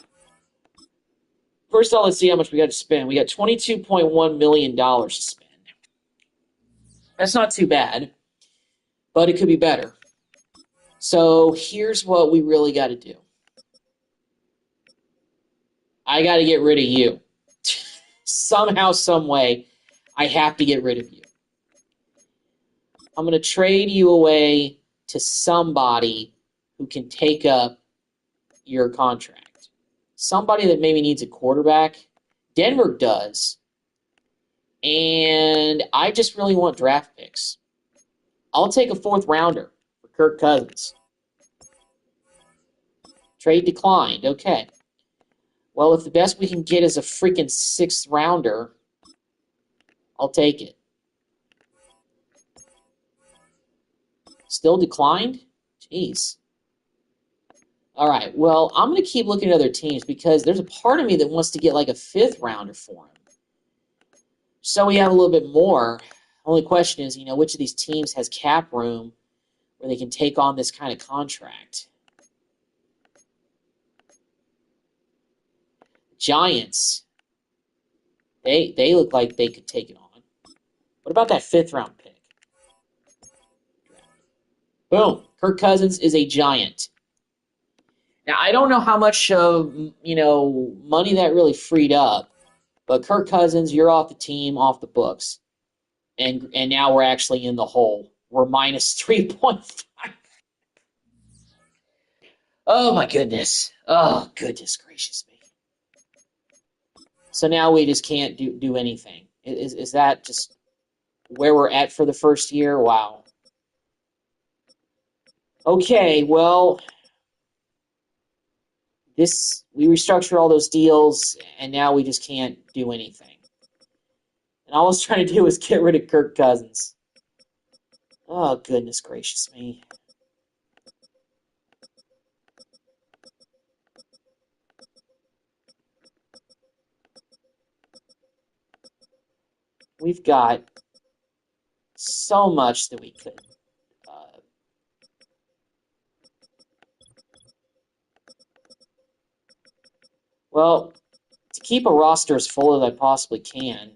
First of all, let's see how much we got to spend. We got $22.1 million to spend. That's not too bad, but it could be better. So here's what we really got to do. I got to get rid of you. Somehow, some way, I have to get rid of you. I'm going to trade you away to somebody who can take up your contract. Somebody that maybe needs a quarterback. Denver does. And I just really want draft picks. I'll take a 4th rounder for Kirk Cousins. Trade declined. Okay. Well, if the best we can get is a freaking 6th rounder, I'll take it. Still declined? Jeez. All right. Well, I'm going to keep looking at other teams because there's a part of me that wants to get like a 5th rounder for him. So we have a little bit more. Only question is, which of these teams has cap room where they can take on this kind of contract? Giants. They look like they could take it on. What about that 5th round pick? Boom. Kirk Cousins is a Giant. Now, I don't know how much money that really freed up, but Kirk Cousins, you're off the team, off the books. And now we're actually in the hole. We're minus 3.5. Oh, my goodness. Oh, goodness gracious me. So now we just can't do anything. Is that just where we're at for the first year? Wow. Okay, well, we restructured all those deals, and now we just can't do anything. And all I was trying to do was get rid of Kirk Cousins. Oh, goodness gracious me. We've got so much that we could. Well, to keep a roster as full as I possibly can.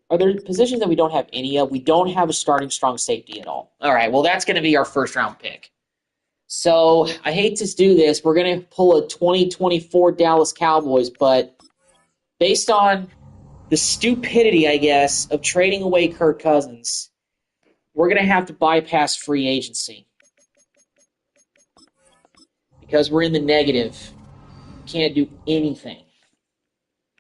Are there positions that we don't have any of? We don't have a starting strong safety at all. All right, well, that's going to be our 1st round pick. So I hate to do this. We're going to pull a 2024 Dallas Cowboys, but based on the stupidity, I guess, of trading away Kirk Cousins, we're going to have to bypass free agency because we're in the negative. Can't do anything.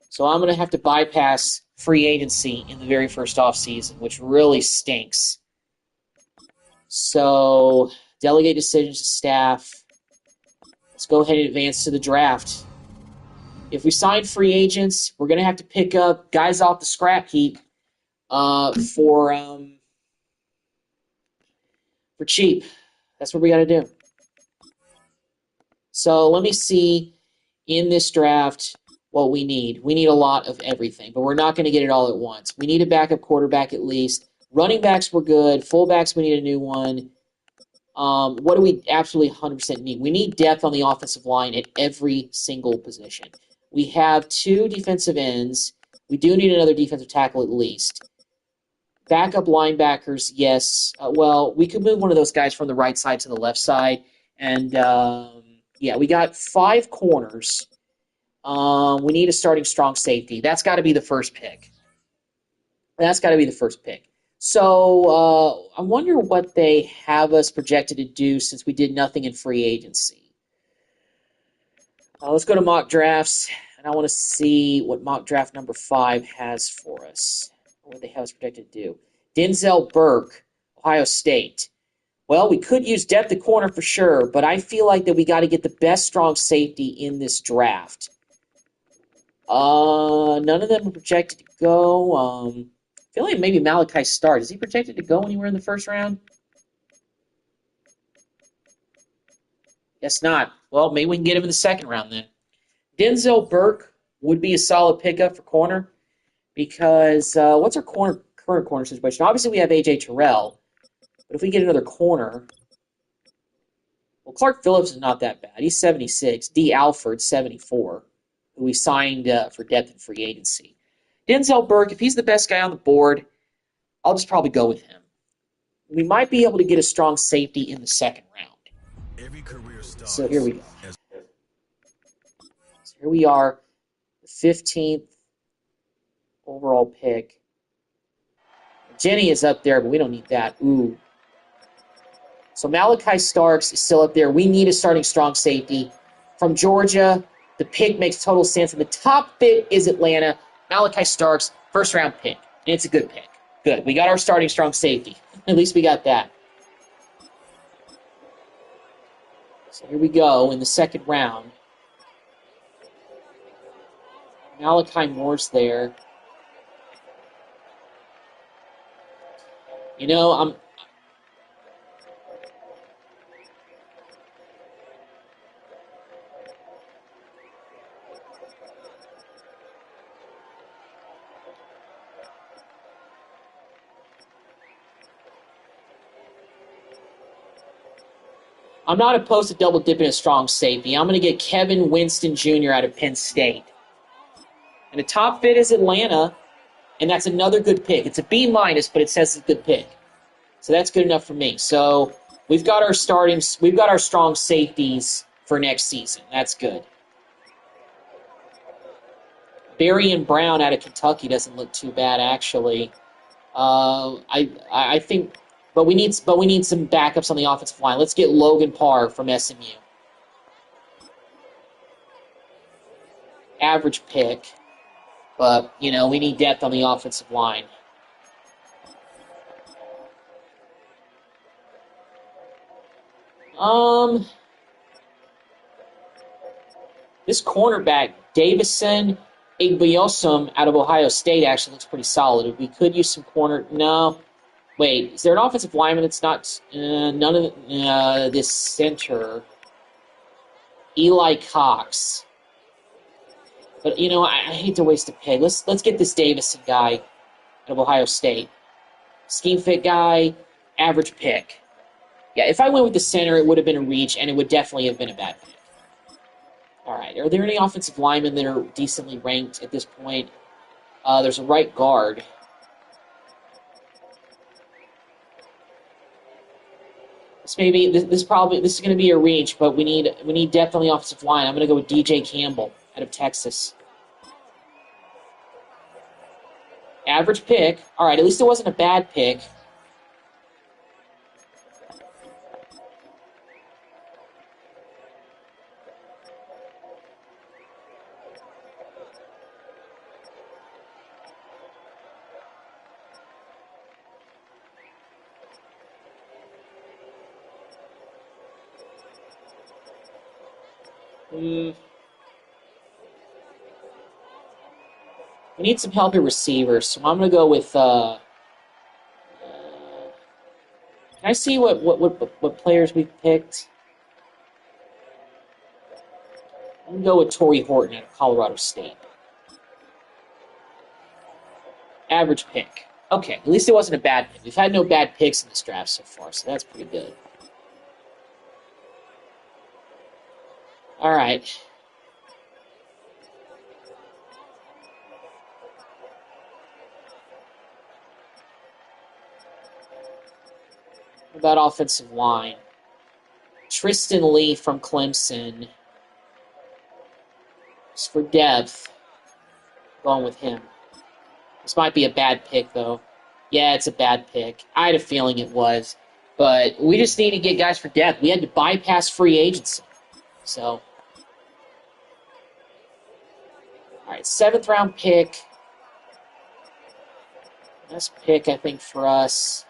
So I'm going to have to bypass free agency in the very first offseason, which really stinks. So delegate decisions to staff. Let's go ahead and advance to the draft. If we sign free agents, we're going to have to pick up guys off the scrap heap for cheap. That's what we got to do. So let me see in this draft what we need. We need a lot of everything, but we're not going to get it all at once. We need a backup quarterback at least. Running backs were good. Fullbacks, we need a new one. What do we absolutely 100% need? We need depth on the offensive line at every single position. We have 2 defensive ends. We do need another defensive tackle at least. Backup linebackers, yes. We could move one of those guys from the right side to the left side. And, we got 5 corners. We need a starting strong safety. That's got to be the first pick. So I wonder what they have us projected to do since we did nothing in free agency. Let's go to mock drafts, and I want to see what mock draft number 5 has for us. What they have us projected to do. Denzel Burke, Ohio State. Well, we could use depth at corner for sure, but I feel like that we got to get the best strong safety in this draft. None of them are projected to go. I feel like maybe Malachi Starr. Is he projected to go anywhere in the first round? Guess not. Well, maybe we can get him in the second round then. Denzel Burke would be a solid pickup for corner because what's our current corner situation? Obviously, we have A.J. Terrell, but if we get another corner, well, Clark Phillips is not that bad. He's 76. D. Alford, 74, who we signed for depth and free agency. Denzel Burke, if he's the best guy on the board, I'll just probably go with him. We might be able to get a strong safety in the second round. So here we go. here we are, the 15th overall pick. Jenny is up there, but we don't need that. Ooh. So Malachi Starks is still up there. We need a starting strong safety. From Georgia, the pick makes total sense. And the top fit is Atlanta. Malachi Starks, first-round pick. And it's a good pick. Good. We got our starting strong safety. At least we got that. So here we go in the second round. Malachi Moore's there. You know, I'm not opposed to double dipping a strong safety. I'm going to get Kevin Winston Jr. out of Penn State. And the top fit is Atlanta, and that's another good pick. It's a B-, but it says it's a good pick. So that's good enough for me. So we've got our strong safeties for next season. That's good. Berrien Brown out of Kentucky doesn't look too bad, actually. I think, but we need some backups on the offensive line. Let's get Logan Parr from SMU. Average pick, but we need depth on the offensive line. This cornerback, Davison Igbiosum out of Ohio State, actually looks pretty solid. We could use some corner. No. Wait, is there an offensive lineman that's not none of this center? Eli Cox. But I hate to waste a pick. Let's get this Davison guy out of Ohio State. Scheme fit guy, average pick. Yeah, if I went with the center, it would have been a reach, and it would definitely have been a bad pick. All right, are there any offensive linemen that are decently ranked at this point? There's a right guard. This is going to be a reach, but we need depth on the offensive line. I'm going to go with DJ Campbell out of Texas. Average pick. All right, at least it wasn't a bad pick. We need some help at receivers, so I'm going to go with. Can I see what players we've picked? I'm going to go with Torrey Horton out of Colorado State. Average pick. Okay, at least it wasn't a bad pick. We've had no bad picks in this draft so far, so that's pretty good. All right. What about offensive line? Tristan Lee from Clemson. Just for depth, going with him. This might be a bad pick, though. Yeah, it's a bad pick. I had a feeling it was. But we just need to get guys for depth. We had to bypass free agency. So, all right, 7th round pick. Best pick, I think, for us.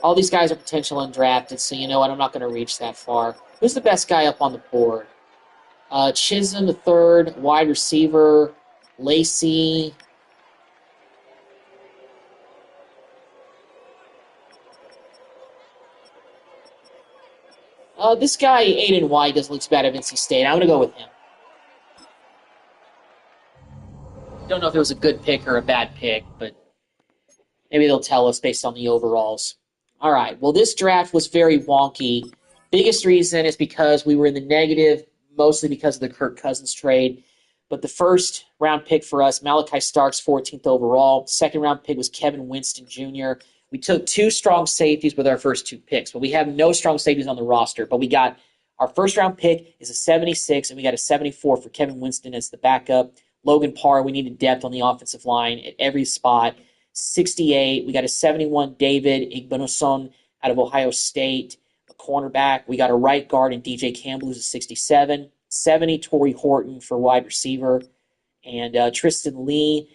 All these guys are potential undrafted, so you know what? I'm not going to reach that far. Who's the best guy up on the board? Chisholm, the third, wide receiver, Lacey. This guy, Aiden White, doesn't look too bad at NC State. I'm going to go with him. Don't know if it was a good pick or a bad pick, but maybe they'll tell us based on the overalls. All right, well, this draft was very wonky. Biggest reason is because we were in the negative, mostly because of the Kirk Cousins trade. But the first round pick for us, Malachi Starks, 14th overall. Second round pick was Kevin Winston Jr. We took 2 strong safeties with our first 2 picks, but we have no strong safeties on the roster. But we got our first-round pick is a 76, and we got a 74 for Kevin Winston as the backup. Logan Parr, we needed depth on the offensive line at every spot. 68, we got a 71 David Igbonoson out of Ohio State, a cornerback. We got a right guard in DJ Campbell, who's a 67. 70 Torrey Horton for wide receiver. And Tristan Lee,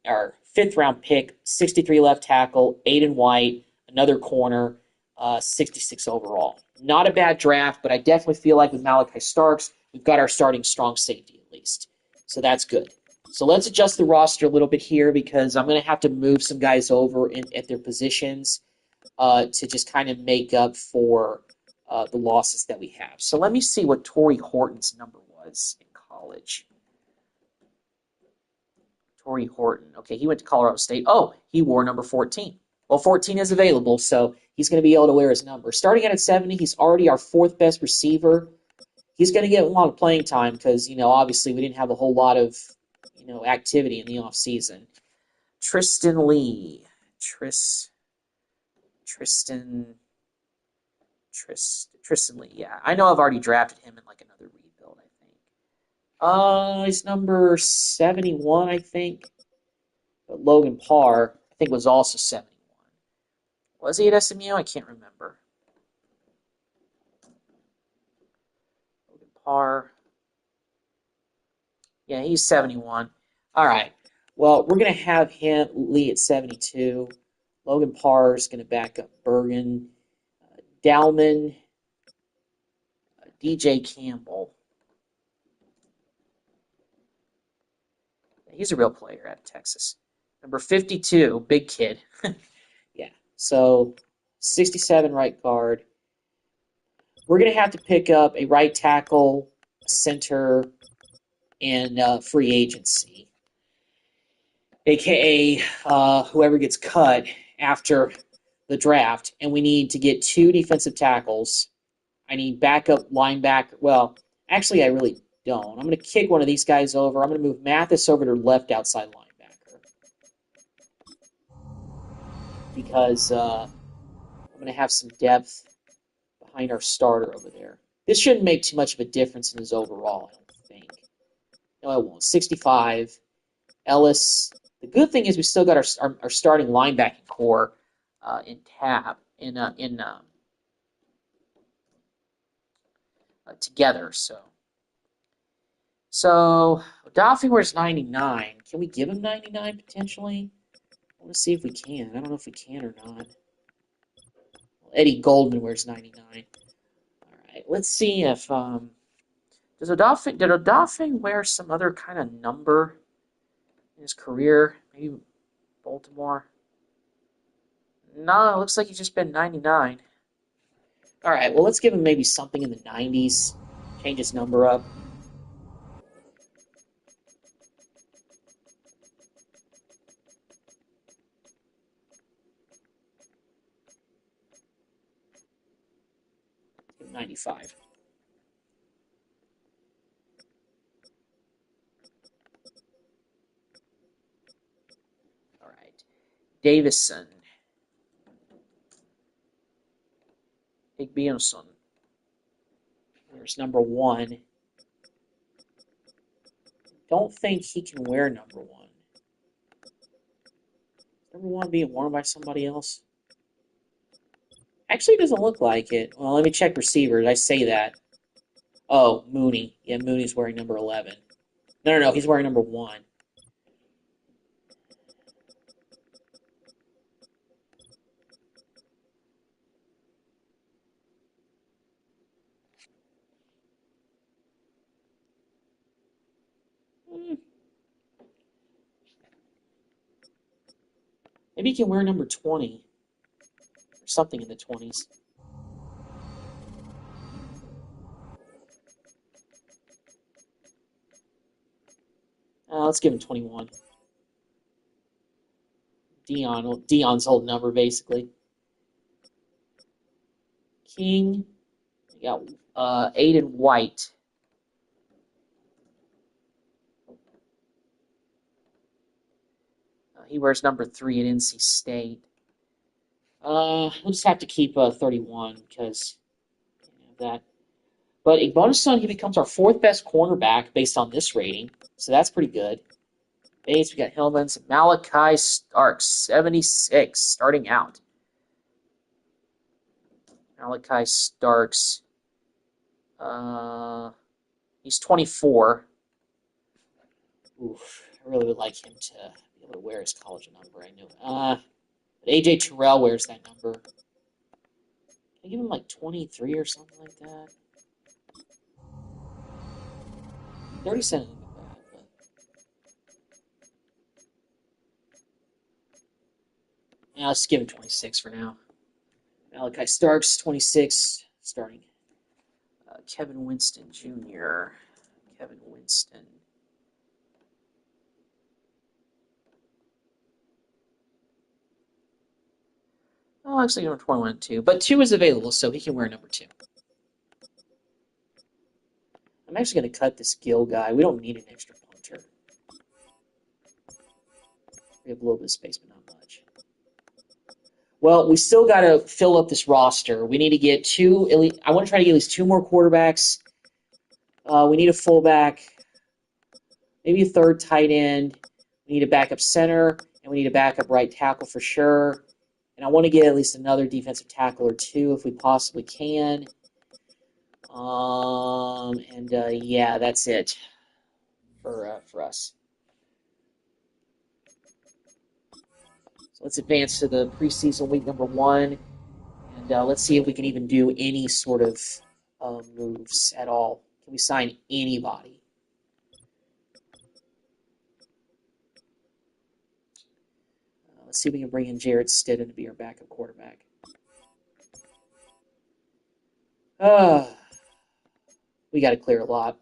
our 5th-round pick, 63 left tackle, Aiden White, another corner, 66 overall. Not a bad draft, but I definitely feel like with Malachi Starks, we've got our starting strong safety at least. So that's good. So let's adjust the roster a little bit here because I'm going to have to move some guys over at their positions to just kind of make up for the losses that we have. So let me see what Torrey Horton's number was in college. Torrey Horton. Okay, he went to Colorado State. Oh, he wore number 14. Well, 14 is available, so he's going to be able to wear his number. Starting at 70, he's already our 4th best receiver. He's going to get a lot of playing time because, obviously we didn't have a whole lot of, activity in the offseason. Tristan Lee. Tristan Lee. Yeah, I know I've already drafted him in like another rebuild, I think. He's number 71, I think. But Logan Parr, I think, was also 71. Was he at SMU? I can't remember. Logan Parr. Yeah, he's 71. All right. Well, we're going to have him, Lee, at 72. Logan Parr is going to back up Bergen. Dalman. DJ Campbell. He's a real player out of Texas. Number 52, big kid. Yeah. So 67 right guard. We're going to have to pick up a right tackle, center, and free agency, a.k.a. Whoever gets cut after the draft. And we need to get 2 defensive tackles. I need backup linebacker. Well, actually, I really don't. I'm going to kick one of these guys over. I'm going to move Mathis over to left outside linebacker because I'm going to have some depth behind our starter over there. This shouldn't make too much of a difference in his overall, I don't think. No, it won't. 65. Ellis. The good thing is we still got our starting linebacking core together. So Odafe wears 99. Can we give him 99 potentially? I want to see if we can. I don't know if we can or not. Eddie Goldman wears 99. All right, let's see if did Odafe wear some other kind of number in his career? Maybe Baltimore. No, it looks like he's just been 99. All right, well, let's give him maybe something in the 90s. Change his number up. Give him 95. All right. Davison. Igbonoson. There's number 1. Don't think he can wear number 1. Number 1 being worn by somebody else? Actually, it doesn't look like it. Well, let me check receivers. I say that. Oh, Mooney. Yeah, Mooney's wearing number 11. No, he's wearing number 1. Maybe he can wear number 20 or something in the 20s. Let's give him 21. Dion's old number, basically. King. We got Aiden White. He wears number 3 at NC State. We'll just have to keep 31 because of that. But a bonus on, he becomes our fourth best cornerback based on this rating, so that's pretty good. Base, we got Hillman's Malachi Starks, 76, starting out. Malachi Starks. He's 24. Oof, I really would like him to be able to wear his college number. I know. But AJ Terrell wears that number. Can I give him like 23 or something like that? 30 cents isn't bad, but yeah, let's give him 26 for now. Malachi Starks, 26, starting. Kevin Winston Jr. Kevin Winston. Oh, actually, number 21 too. But 2 is available, so he can wear number 2. I'm actually going to cut this Gill guy. We don't need an extra punter. We have a little bit of space, but not much. Well, we still got to fill up this roster. We need to get 2. I want to try to get at least 2 more quarterbacks. We need a fullback, maybe a third tight end. We need a backup center, and we need a backup right tackle for sure. And I want to get at least another defensive tackle or 2 if we possibly can. Yeah, that's it for us. So let's advance to the preseason week number 1, and let's see if we can even do any sort of moves at all. Can we sign anybody? Let's see if we can bring in Jarrett Stidham to be our backup quarterback. We got to clear a lot.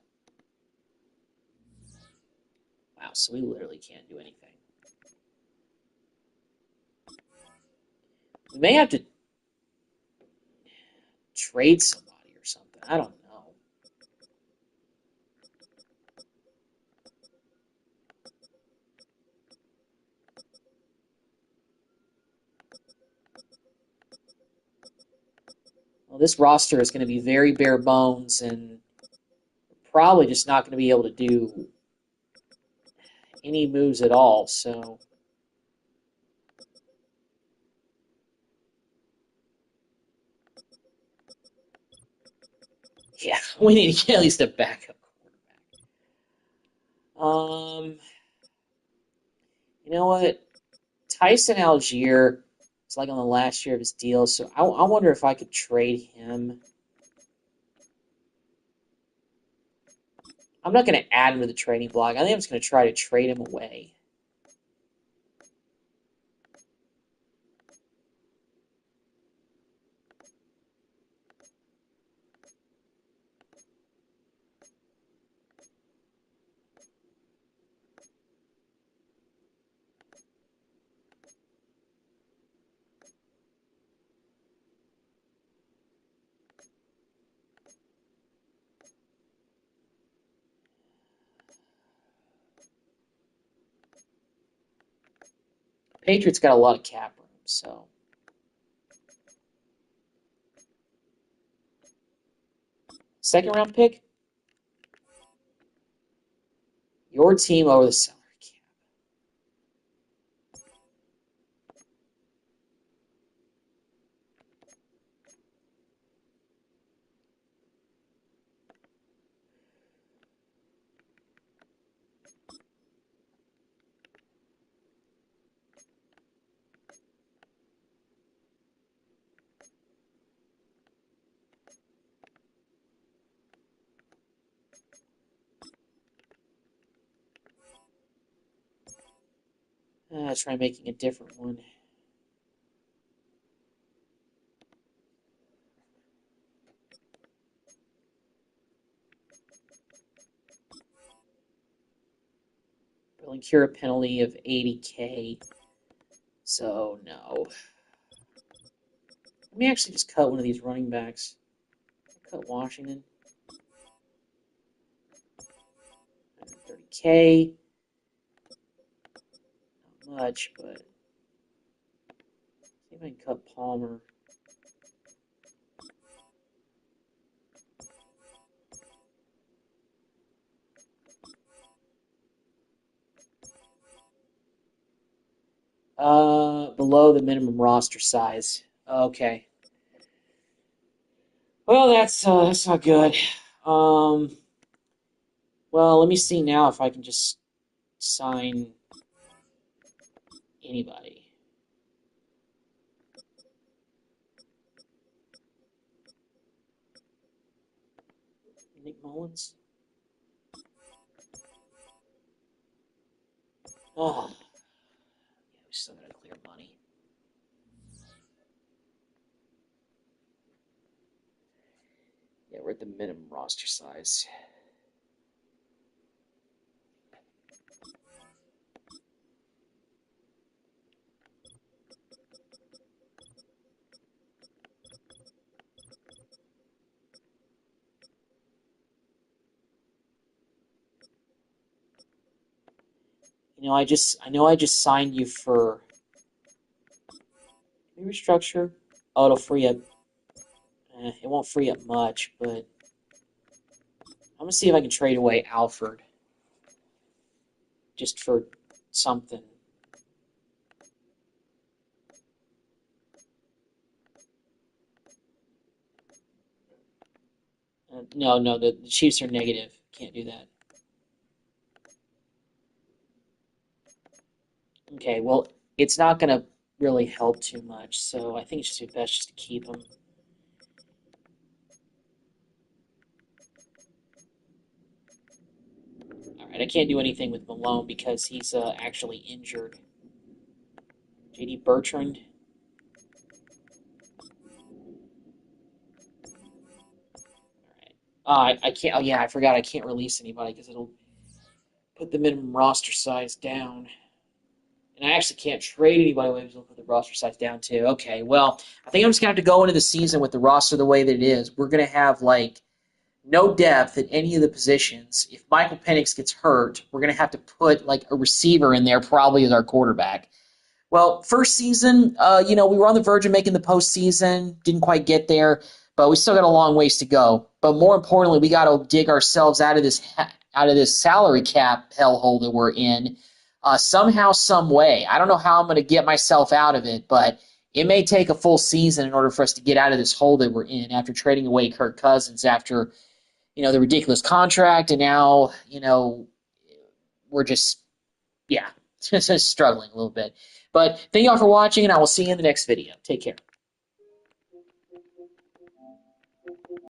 Wow, so we literally can't do anything. We may have to trade somebody or something. I don't know. Well, this roster is going to be very bare bones, and probably just not going to be able to do any moves at all. So, yeah, we need to get at least a backup quarterback. You know what? Tyson Algier is like on the last year of his deal, so I wonder if I could trade him. I'm not going to add him to the trading block. I think I'm just going to try to trade him away. Patriots got a lot of cap room, so. Second round pick? Your team over the salary cap. Try making a different one. We'll incur a penalty of $80K. So, no. Let me actually just cut one of these running backs. Cut Washington. 130K. Not much, but I can cut Palmer. Below the minimum roster size. Okay. Well, that's not good. Well, let me see now if I can just sign anybody. Nick Mullins? Oh, yeah, we still gotta clear money. Yeah, we're at the minimum roster size. You know, I know I just signed you for restructure. Oh, it'll free up. It won't free up much, but I'm gonna see if I can trade away Alfred just for something. No, the Chiefs are negative. Can't do that. Okay, well, it's not gonna really help too much, so I think it's just best just to keep him. All right, I can't do anything with Malone because he's actually injured. J.D. Bertrand. All right. I can't. Oh yeah, I forgot. I can't release anybody because it'll put the minimum roster size down. And I actually can't trade anybody away because it'll put the roster size down too. Okay, well, I think I'm just gonna have to go into the season with the roster the way that it is. We're gonna have like no depth at any of the positions. If Michael Penix gets hurt, we're gonna have to put like a receiver in there probably as our quarterback. Well, first season, we were on the verge of making the postseason, didn't quite get there, but we still got a long ways to go. But more importantly, we got to dig ourselves out of this salary cap hellhole that we're in, somehow, some way. I don't know how I'm going to get myself out of it, but it may take a full season in order for us to get out of this hole that we're in after trading away Kirk Cousins, after the ridiculous contract, and now we're just yeah, just struggling a little bit. But thank you all for watching, and I will see you in the next video. Take care.